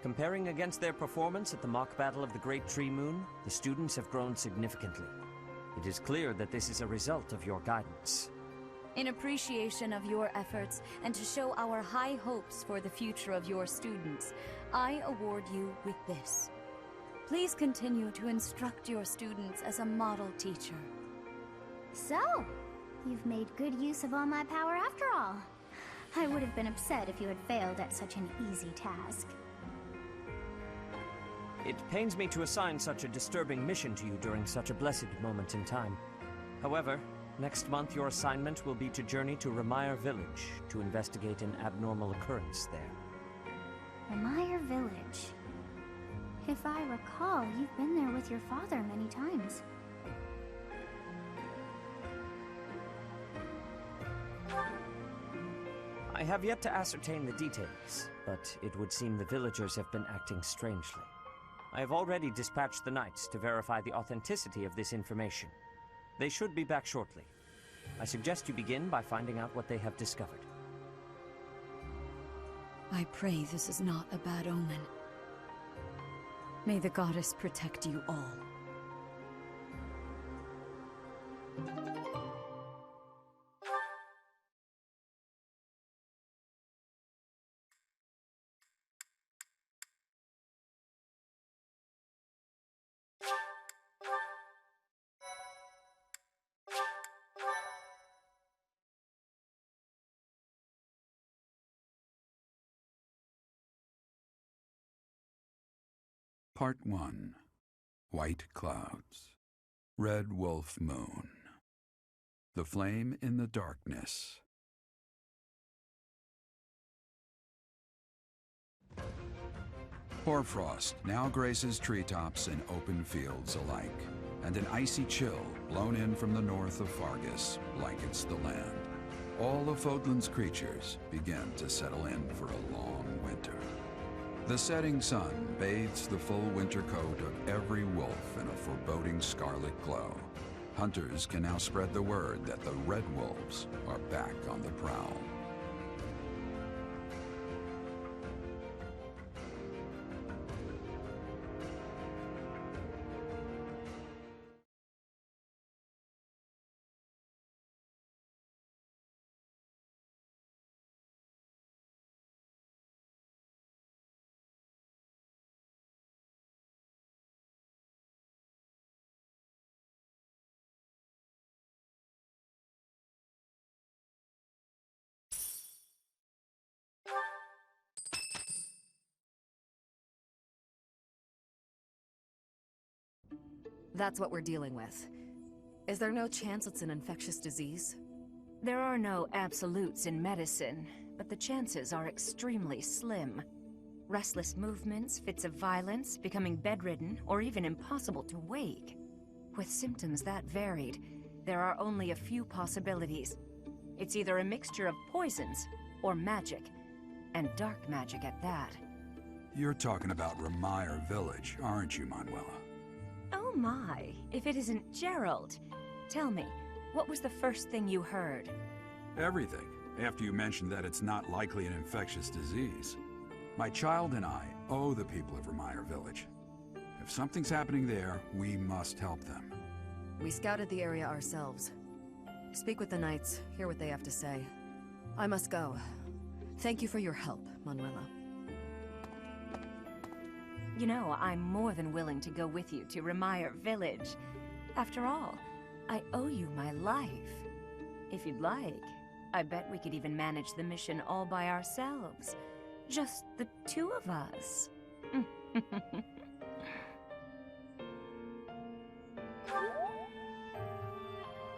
Comparing against their performance at the mock battle of the Great Tree Moon, the students have grown significantly. It is clear that this is a result of your guidance. In appreciation of your efforts and to show our high hopes for the future of your students, I award you with this. Please continue to instruct your students as a model teacher. So, you've made good use of all my power after all. I would have been upset if you had failed at such an easy task. It pains me to assign such a disturbing mission to you during such a blessed moment in time. However, next month your assignment will be to journey to Remire Village to investigate an abnormal occurrence there. Remire Village. If I recall, you've been there with your father many times. I have yet to ascertain the details, but it would seem the villagers have been acting strangely. I have already dispatched the knights to verify the authenticity of this information. They should be back shortly. I suggest you begin by finding out what they have discovered. I pray this is not a bad omen. May the goddess protect you all. Part 1. White Clouds. Red Wolf Moon. The Flame in the Darkness. Hoarfrost now graces treetops and open fields alike, and an icy chill blown in from the north of Fargus blankets the land. All of Fodlan's creatures begin to settle in for a long winter. The setting sun bathes the full winter coat of every wolf in a foreboding scarlet glow. Hunters can now spread the word that the Red Wolves are back on the prowl. That's what we're dealing with. Is there no chance it's an infectious disease? There are no absolutes in medicine, but the chances are extremely slim. Restless movements, fits of violence, becoming bedridden, or even impossible to wake. With symptoms that varied, there are only a few possibilities. It's either a mixture of poisons or magic, and dark magic at that. You're talking about Remire Village, aren't you, Manuela? Oh my, if it isn't Gerald. Tell me, what was the first thing you heard? Everything, after you mentioned that it's not likely an infectious disease. My child and I owe the people of Remire Village. If something's happening there, we must help them. We scouted the area ourselves. Speak with the knights, hear what they have to say. I must go. Thank you for your help, Manuela. You know, I'm more than willing to go with you to Remire Village. After all, I owe you my life. If you'd like, I bet we could even manage the mission all by ourselves. Just the two of us.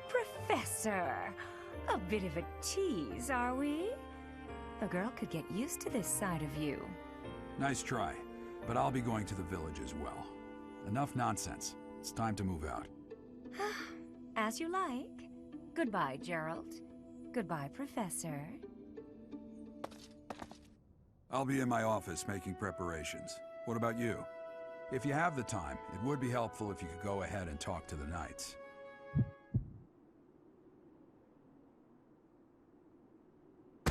Professor! A bit of a tease, are we? A girl could get used to this side of you. Nice try, but I'll be going to the village as well. Enough nonsense. It's time to move out. As you like. Goodbye, Gerald. Goodbye, Professor. I'll be in my office making preparations. What about you? If you have the time, it would be helpful if you could go ahead and talk to the knights.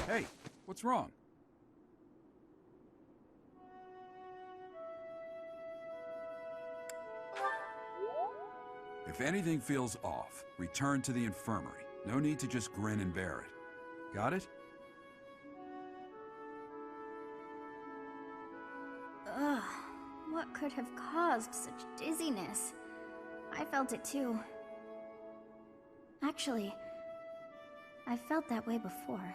Hey, what's wrong? If anything feels off, return to the infirmary. No need to just grin and bear it. Got it? Ugh, what could have caused such dizziness? I felt it too. Actually, I felt that way before.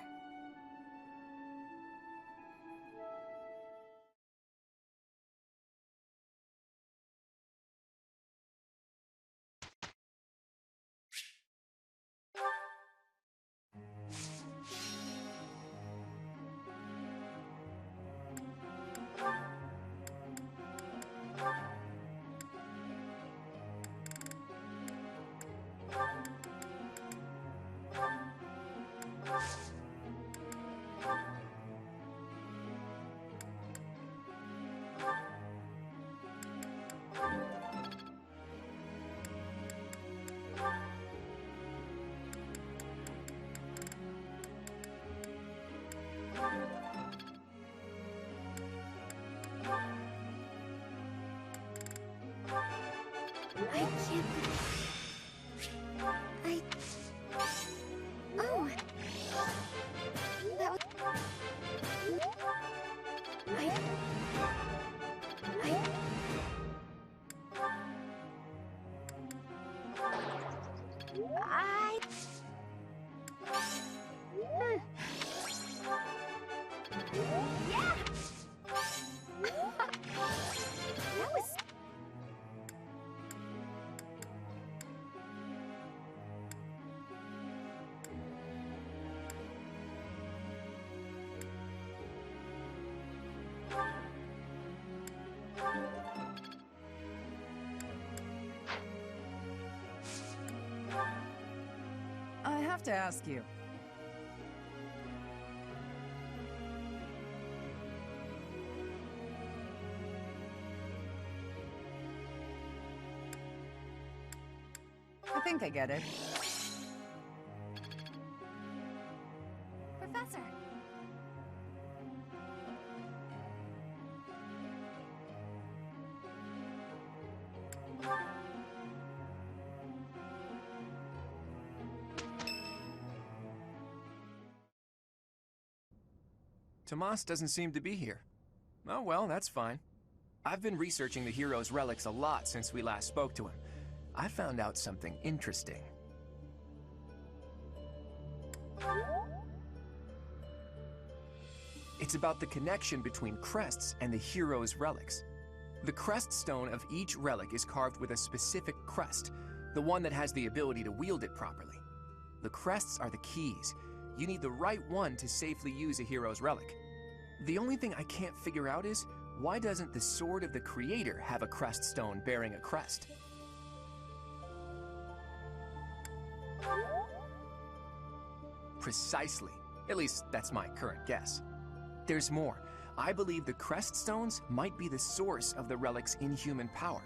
I can't... Oh! That was... Yeah! That was... have to ask you. I think I get it. Professor. Tomas doesn't seem to be here. Oh well, that's fine. I've been researching the hero's relics a lot since we last spoke to him. I found out something interesting. It's about the connection between crests and the hero's relics. The crest stone of each relic is carved with a specific crest, the one that has the ability to wield it properly. The crests are the keys. You need the right one to safely use a hero's relic. The only thing I can't figure out is, why doesn't the Sword of the Creator have a crest stone bearing a crest? Precisely. At least, that's my current guess. There's more. I believe the crest stones might be the source of the relic's inhuman power.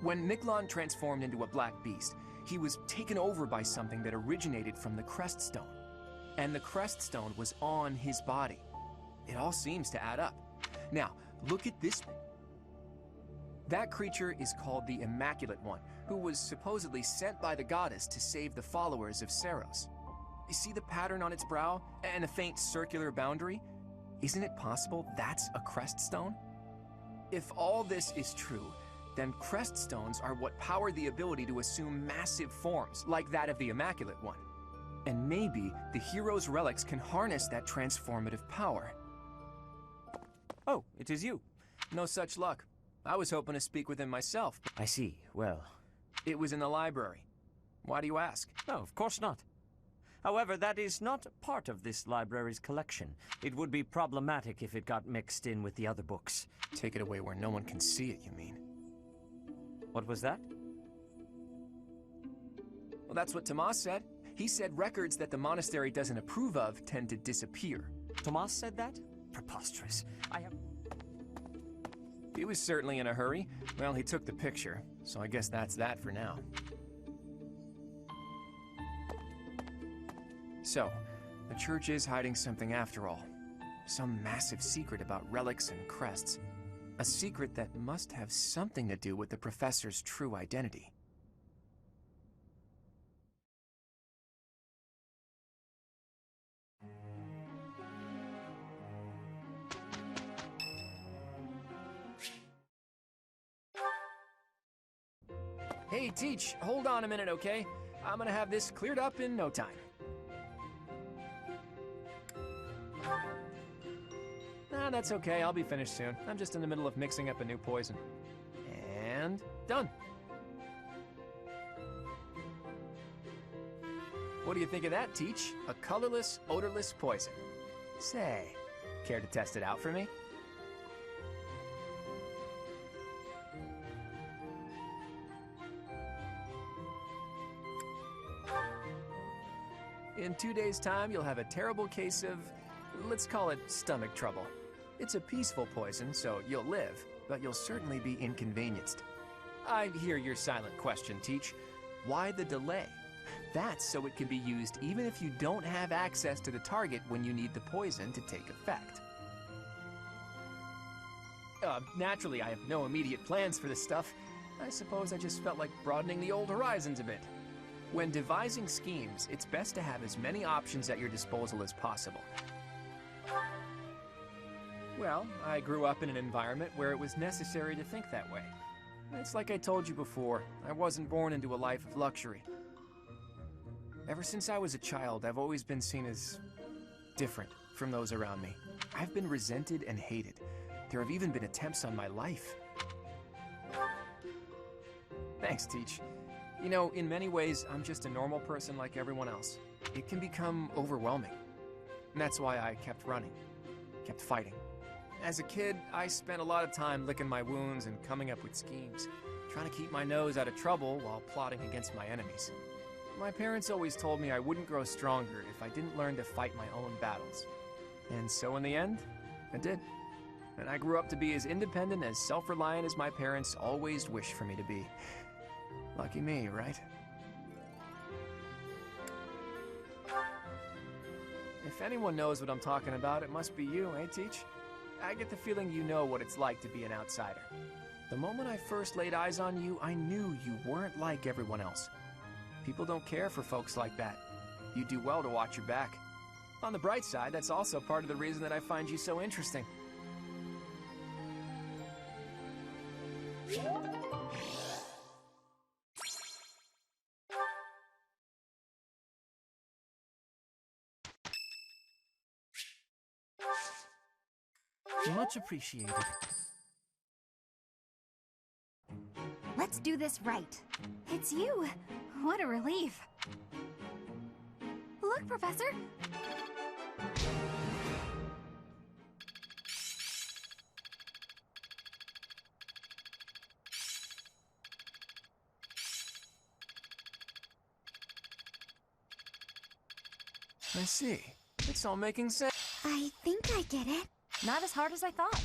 When Miklon transformed into a black beast, he was taken over by something that originated from the crest stone. And the crest stone was on his body. It all seems to add up. Now, look at this. That creature is called the Immaculate One, who was supposedly sent by the goddess to save the followers of Seros. You see the pattern on its brow and the faint circular boundary? Isn't it possible that's a crest stone? If all this is true, then crest stones are what power the ability to assume massive forms, like that of the Immaculate One. And maybe the hero's relics can harness that transformative power. Oh, it is you. No such luck. I was hoping to speak with him myself. I see. Well, it was in the library. Why do you ask? No, of course not. However, that is not part of this library's collection. It would be problematic if it got mixed in with the other books. Take it away where no one can see it, you mean? What was that? Well, that's what Tomas said. He said records that the monastery doesn't approve of tend to disappear. Tomas said that? Preposterous. He was certainly in a hurry. Well, he took the picture, so I guess that's that for now. So, the church is hiding something after all. Some massive secret about relics and crests. A secret that must have something to do with the professor's true identity. Hey, Teach, hold on a minute, okay? I'm gonna have this cleared up in no time. Nah, that's okay, I'll be finished soon. I'm just in the middle of mixing up a new poison. And done. What do you think of that, Teach? A colorless, odorless poison. Say, care to test it out for me? In 2 days' time, you'll have a terrible case of, let's call it stomach trouble. It's a peaceful poison, so you'll live, but you'll certainly be inconvenienced. I hear your silent question, Teach. Why the delay? That's so it can be used even if you don't have access to the target when you need the poison to take effect. Naturally, I have no immediate plans for this stuff. I suppose I just felt like broadening the old horizons a bit. When devising schemes, it's best to have as many options at your disposal as possible. Well, I grew up in an environment where it was necessary to think that way. It's like I told you before, I wasn't born into a life of luxury. Ever since I was a child, I've always been seen as different from those around me. I've been resented and hated. There have even been attempts on my life. Thanks, Teach. You know, in many ways, I'm just a normal person like everyone else. It can become overwhelming. And that's why I kept running, kept fighting. As a kid, I spent a lot of time licking my wounds and coming up with schemes, trying to keep my nose out of trouble while plotting against my enemies. My parents always told me I wouldn't grow stronger if I didn't learn to fight my own battles. And so in the end, I did. And I grew up to be as independent, as self-reliant as my parents always wished for me to be. Lucky me, right? If anyone knows what I'm talking about, it must be you, eh, Teach? I get the feeling you know what it's like to be an outsider. The moment I first laid eyes on you, I knew you weren't like everyone else. People don't care for folks like that. You do well to watch your back. On the bright side, that's also part of the reason that I find you so interesting. Much appreciated. Let's do this right. It's you. What a relief. Look, Professor. I see. It's all making sense. I think I get it. Not as hard as I thought.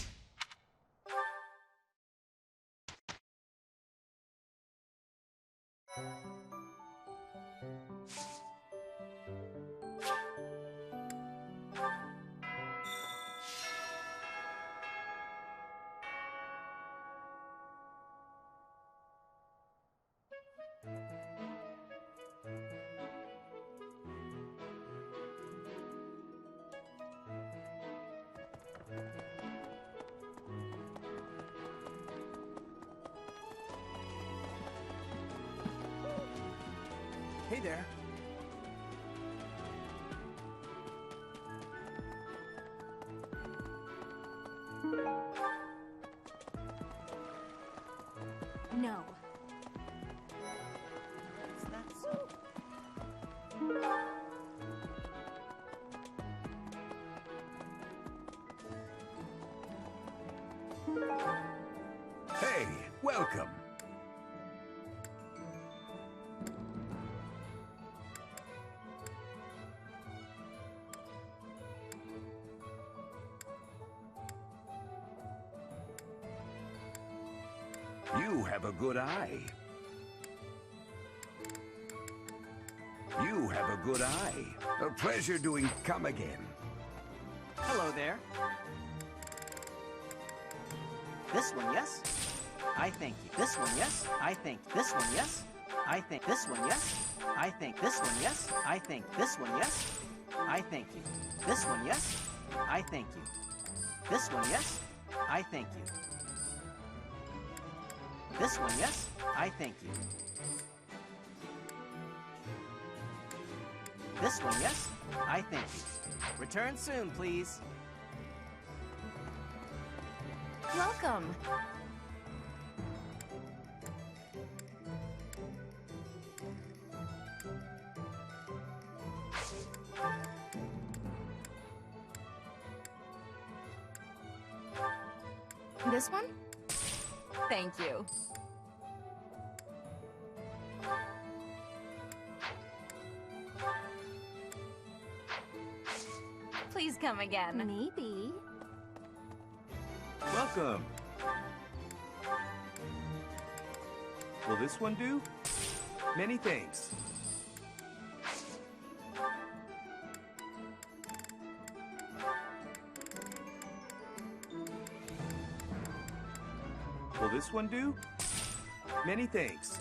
Hey there. No. Is that so? Hey, welcome. You have a good eye. You have a good eye. A pleasure doing. Come again. Hello there. This one, yes? I thank you. This one, yes? I think. This one, yes? I think. This one, yes? I think. This one, yes? I think. This one, yes? I thank you. This one, yes? I thank you. This one, yes? I thank you. This one, yes? I thank you. This one, yes? I thank you. Return soon, please. Welcome. This one? Thank you. Please come again. Maybe. Welcome. Will this one do? Many thanks. Will this one do? Many thanks.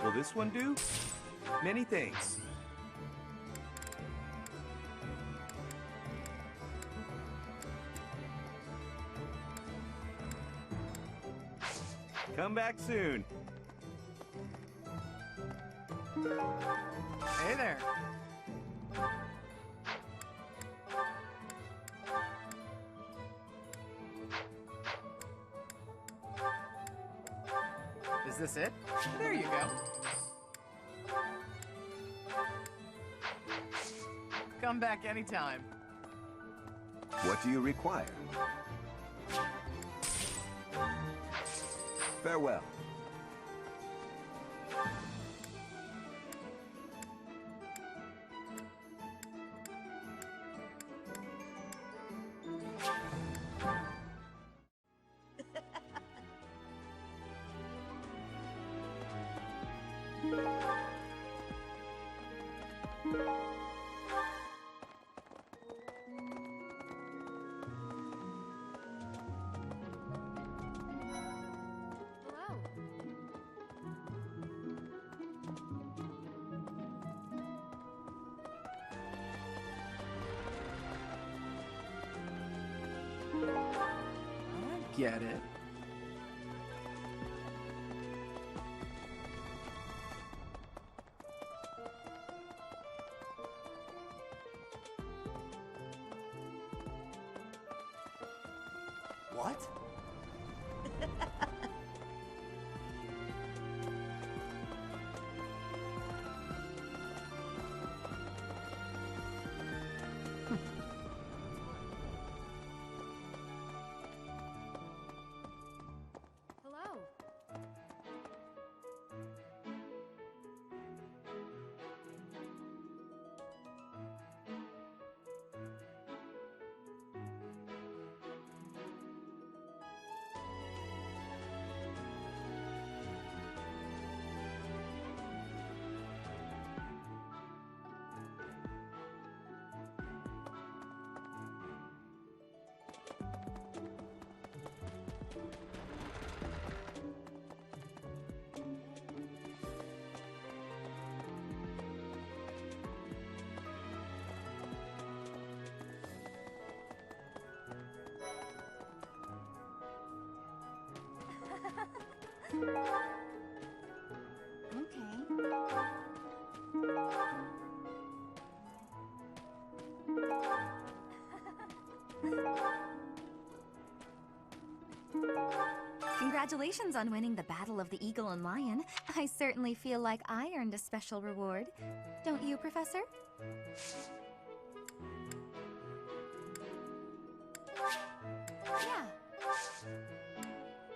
Will this one do? Many thanks. Come back soon. Hey there. Is this it? There you go. Come back anytime. What do you require? Farewell. I get it. What? Hello. Congratulations on winning the Battle of the Eagle and Lion. I certainly feel like I earned a special reward. Don't you, Professor? Yeah.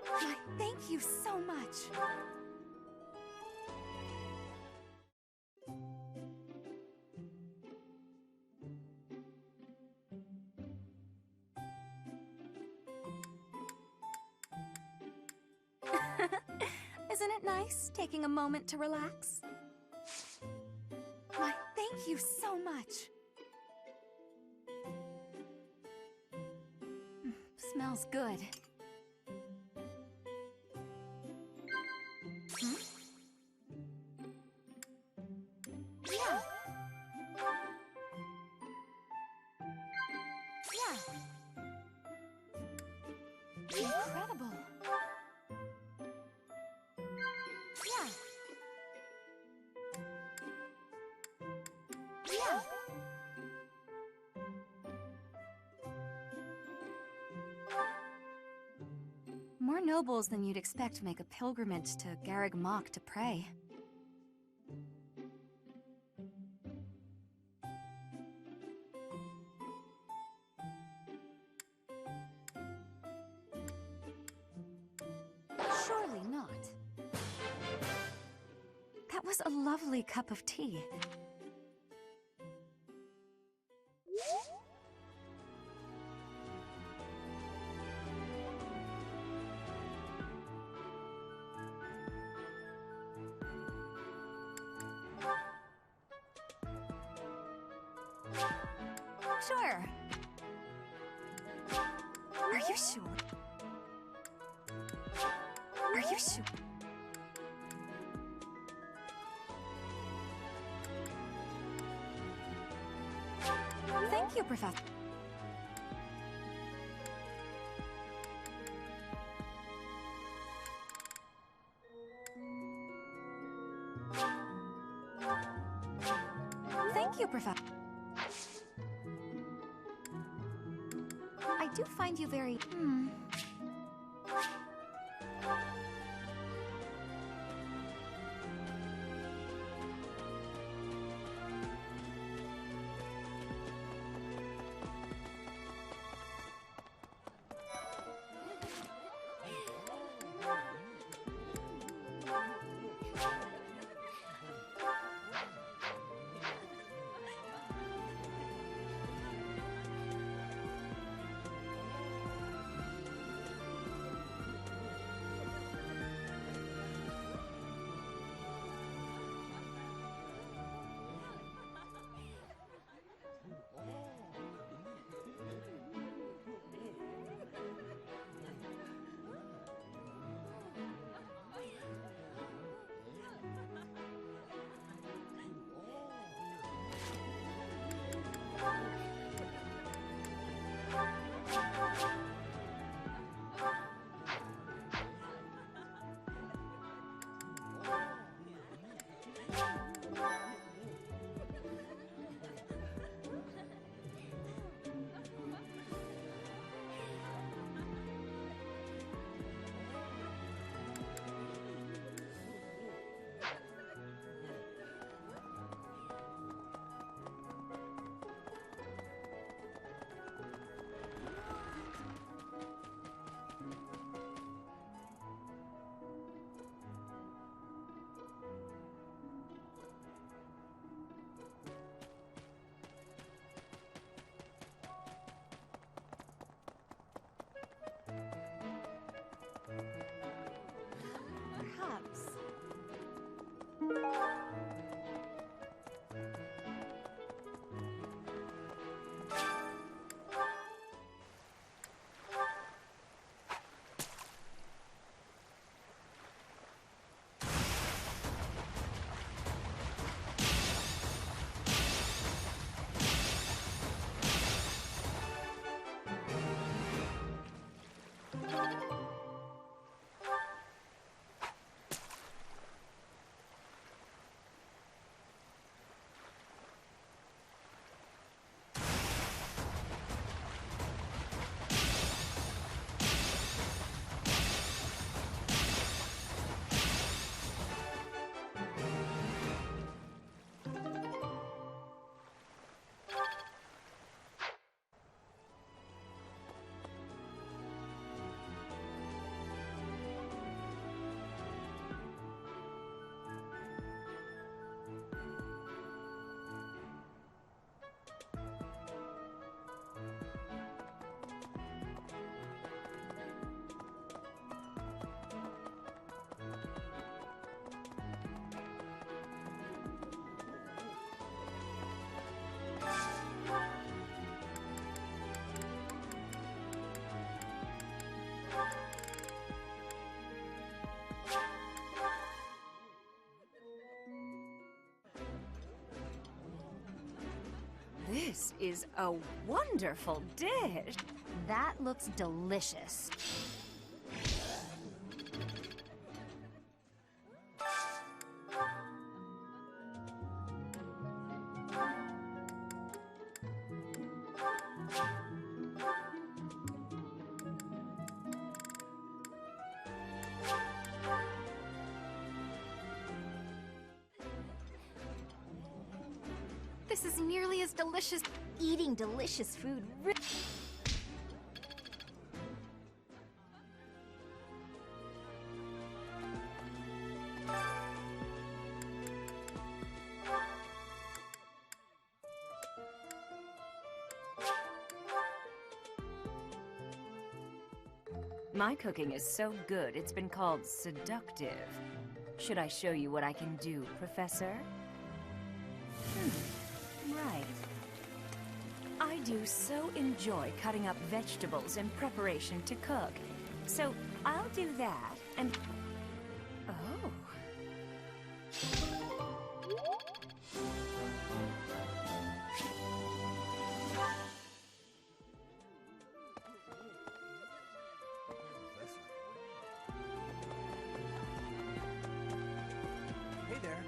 Why, thank you so much. Isn't it nice taking a moment to relax? Why, thank you so much. Smells good. Hmm? Yeah. Yeah. Incredible. Yeah. Yeah. More nobles than you'd expect make a pilgrimage to Garreg Mach to pray. Surely not. That was a lovely cup of tea. Sure. Are you sure? Are you sure? Thank you, Professor. Thank you, Professor. I do find you very... This is a wonderful dish. That looks delicious. This is nearly as delicious. Eating delicious food. My cooking is so good, it's been called seductive. Should I show you what I can do, Professor? Right. I do so enjoy cutting up vegetables in preparation to cook. So I'll do that, and... Oh. Hey there.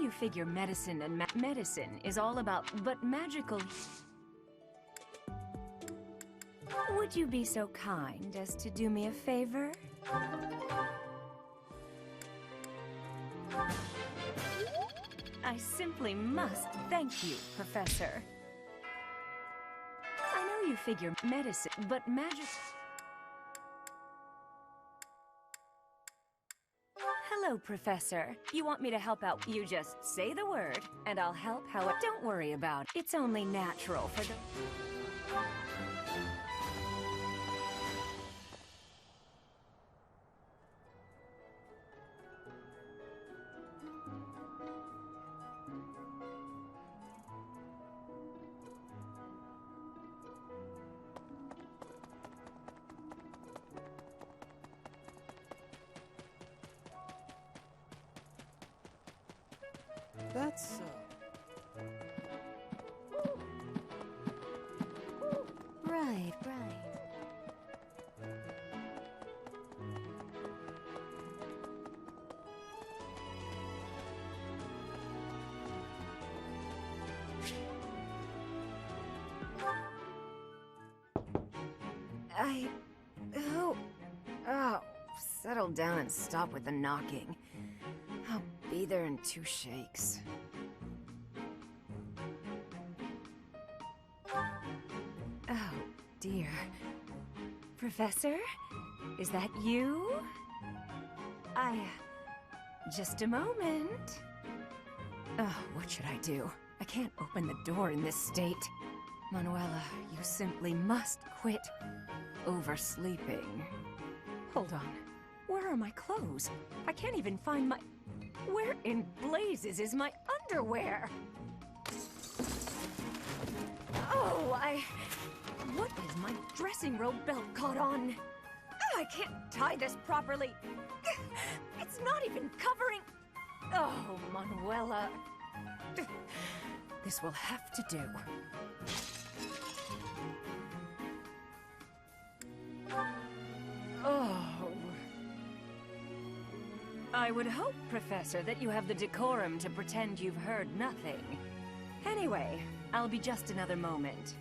You figure medicine and medicine is all about but magical. Would you be so kind as to do me a favor? I simply must thank you, Professor. I know you figure medicine, but magic... Hello, Professor. You want me to help out? You just say the word, and I'll help how it... Don't worry about it. It's only natural for the... That's, Right. Oh. settle down and stop with the knocking. I'll be there in 2 shakes. Oh, dear. Professor? Is that you? Just a moment. Oh, what should I do? I can't open the door in this state. Manuela, you simply must quit oversleeping. Hold on. Where are my clothes? I can't even find my... Where in blazes is my underwear? Oh, What is my dressing robe belt caught on? I can't tie this properly. It's not even covering... Oh, Manuela. This will have to do. Oh. I would hope, Professor, that you have the decorum to pretend you've heard nothing. Anyway, I'll be just another moment.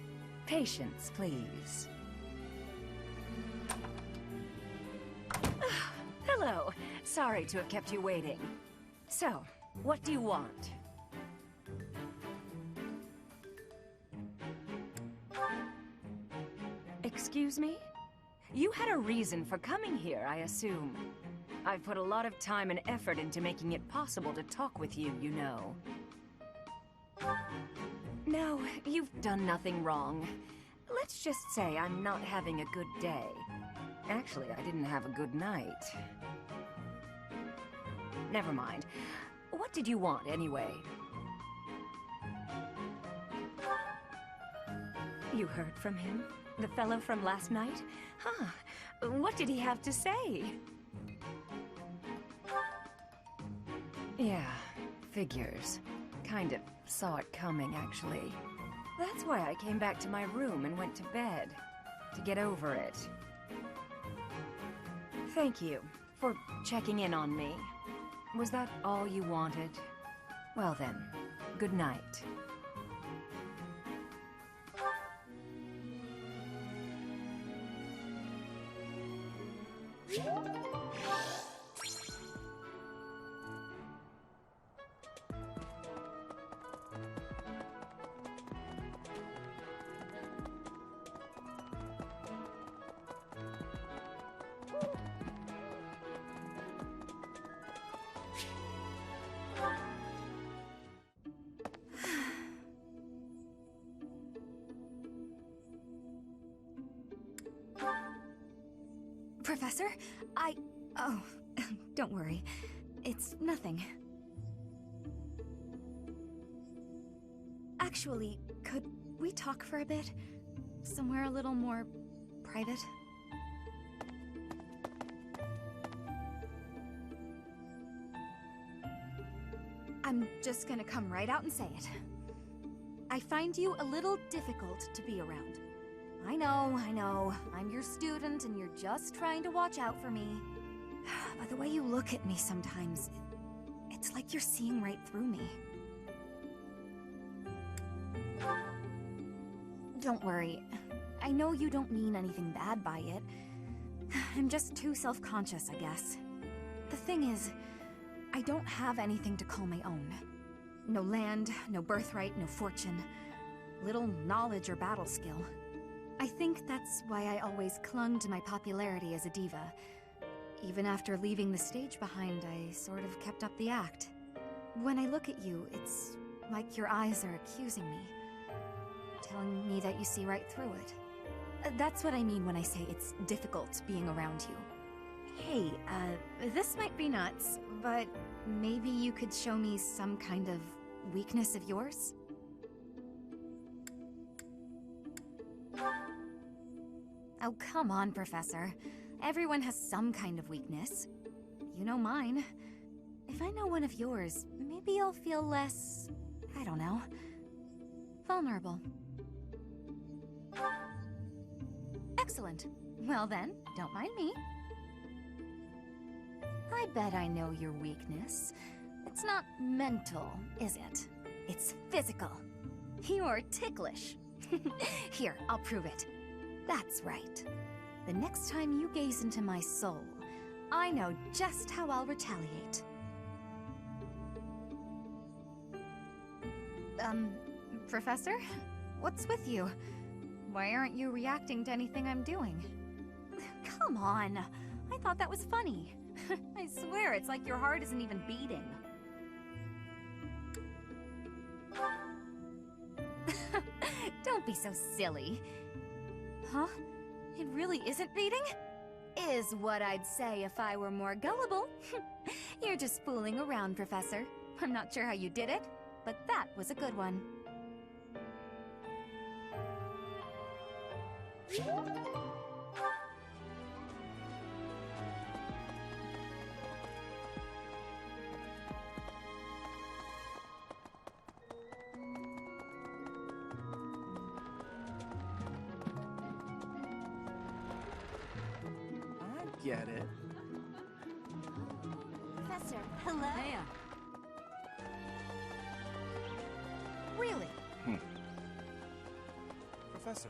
Patience, please. Hello. Sorry to have kept you waiting. So, what do you want? Excuse me? You had a reason for coming here, I assume. I've put a lot of time and effort into making it possible to talk with you, you know. No, you've done nothing wrong. Let's just say I'm not having a good day. Actually, I didn't have a good night. Never mind. What did you want, anyway? You heard from him? The fellow from last night? Huh. What did he have to say? Yeah, figures. Kind of saw it coming, actually. That's why I came back to my room and went to bed. To get over it. Thank you for checking in on me. Was that all you wanted? Well then, good night. Professor, Oh, don't worry. It's nothing. Actually, could we talk for a bit? Somewhere a little more private? I'm just gonna come right out and say it. I find you a little difficult to be around. I know. I'm your student and you're just trying to watch out for me. But the way you look at me sometimes, it's like you're seeing right through me. Don't worry. I know you don't mean anything bad by it. I'm just too self-conscious, I guess. The thing is, I don't have anything to call my own. No land, no birthright, no fortune. Little knowledge or battle skill. I think that's why I always clung to my popularity as a diva. Even after leaving the stage behind, I sort of kept up the act. When I look at you, it's like your eyes are accusing me. Telling me that you see right through it. That's what I mean when I say it's difficult being around you. Hey, this might be nuts, but maybe you could show me some kind of weakness of yours? Oh, come on, Professor. Everyone has some kind of weakness. You know mine. If I know one of yours, maybe I'll feel less... I don't know... vulnerable. Excellent. Well then, don't mind me. I bet I know your weakness. It's not mental, is it? It's physical. You're ticklish. Here, I'll prove it. That's right. The next time you gaze into my soul, I know just how I'll retaliate. Professor? What's with you? Why aren't you reacting to anything I'm doing? Come on! I thought that was funny. I swear, it's like your heart isn't even beating. Don't be so silly. Huh? It really isn't beating? Is what I'd say if I were more gullible. You're just fooling around, Professor. I'm not sure how you did it, but that was a good one. I get it. Professor, hello? Maya. Really? Professor.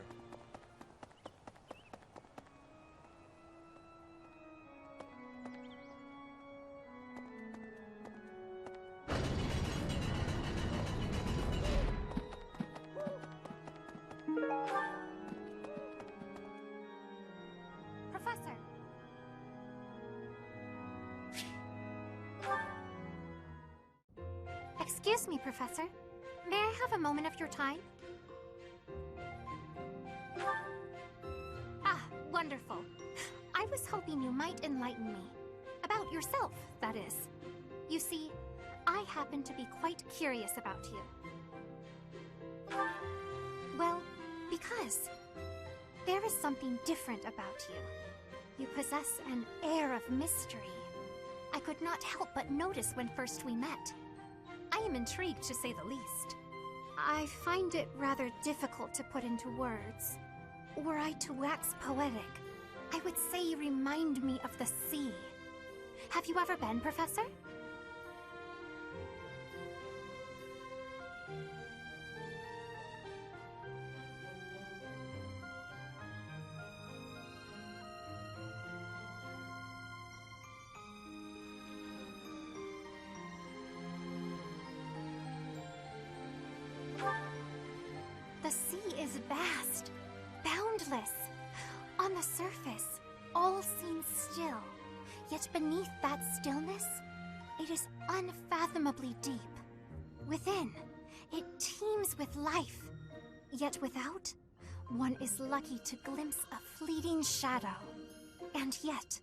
Professor. Excuse me, Professor. May I have a moment of your time? Ah, wonderful. I was hoping you might enlighten me. About yourself, that is. You see, I happen to be quite curious about you. Well, because there is something different about you. You possess an air of mystery. I could not help but notice when first we met. I am intrigued, to say the least. I find it rather difficult to put into words. Were I to wax poetic, I would say you remind me of the sea. Have you ever been, Professor? The sea is vast, boundless. On the surface, all seems still. Yet beneath that stillness, it is unfathomably deep. Within, it teems with life. Yet without, one is lucky to glimpse a fleeting shadow. And yet,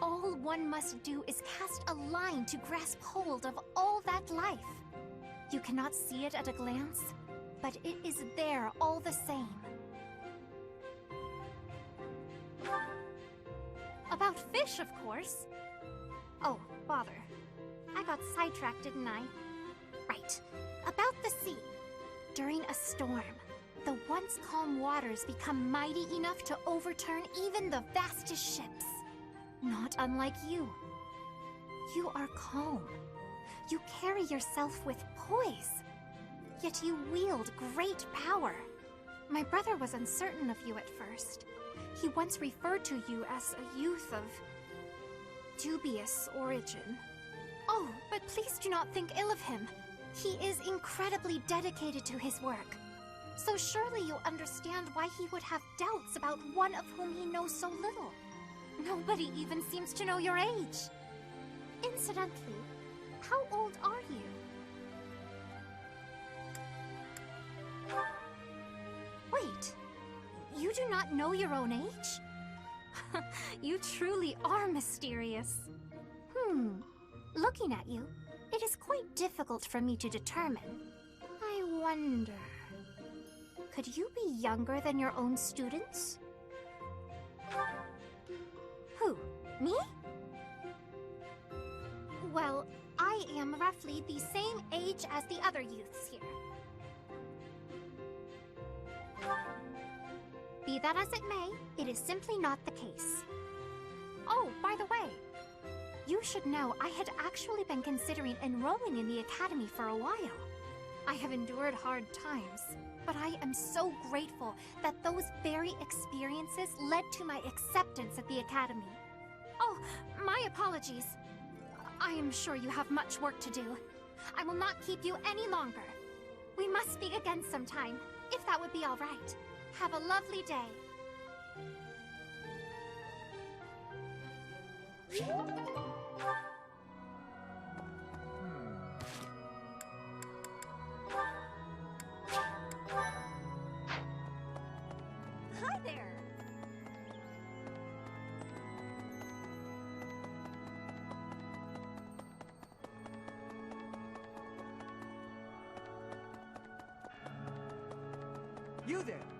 all one must do is cast a line to grasp hold of all that life. You cannot see it at a glance, but it is there all the same. About fish, of course. Oh, bother. I got sidetracked, didn't I? Right. About the sea. During a storm, the once calm waters become mighty enough to overturn even the vastest ships. Not unlike you. You are calm. You carry yourself with poise. Yet you wield great power. My brother was uncertain of you at first. He once referred to you as a youth of dubious origin. Oh, but please do not think ill of him. He is incredibly dedicated to his work. So surely you'll understand why he would have doubts about one of whom he knows so little. Nobody even seems to know your age. Incidentally, how old are you? Wait, you do not know your own age? You truly are mysterious. Looking at you, it is quite difficult for me to determine. I wonder... Could you be younger than your own students? Who? Me? Well, I am roughly the same age as the other youths here. Be that as it may, it is simply not the case. Oh, by the way, you should know I had actually been considering enrolling in the academy for a while. I have endured hard times, but I am so grateful that those very experiences led to my acceptance at the academy. Oh, my apologies. I am sure you have much work to do. I will not keep you any longer. We must speak again sometime, if that would be all right. Have a lovely day. Hi there. You there!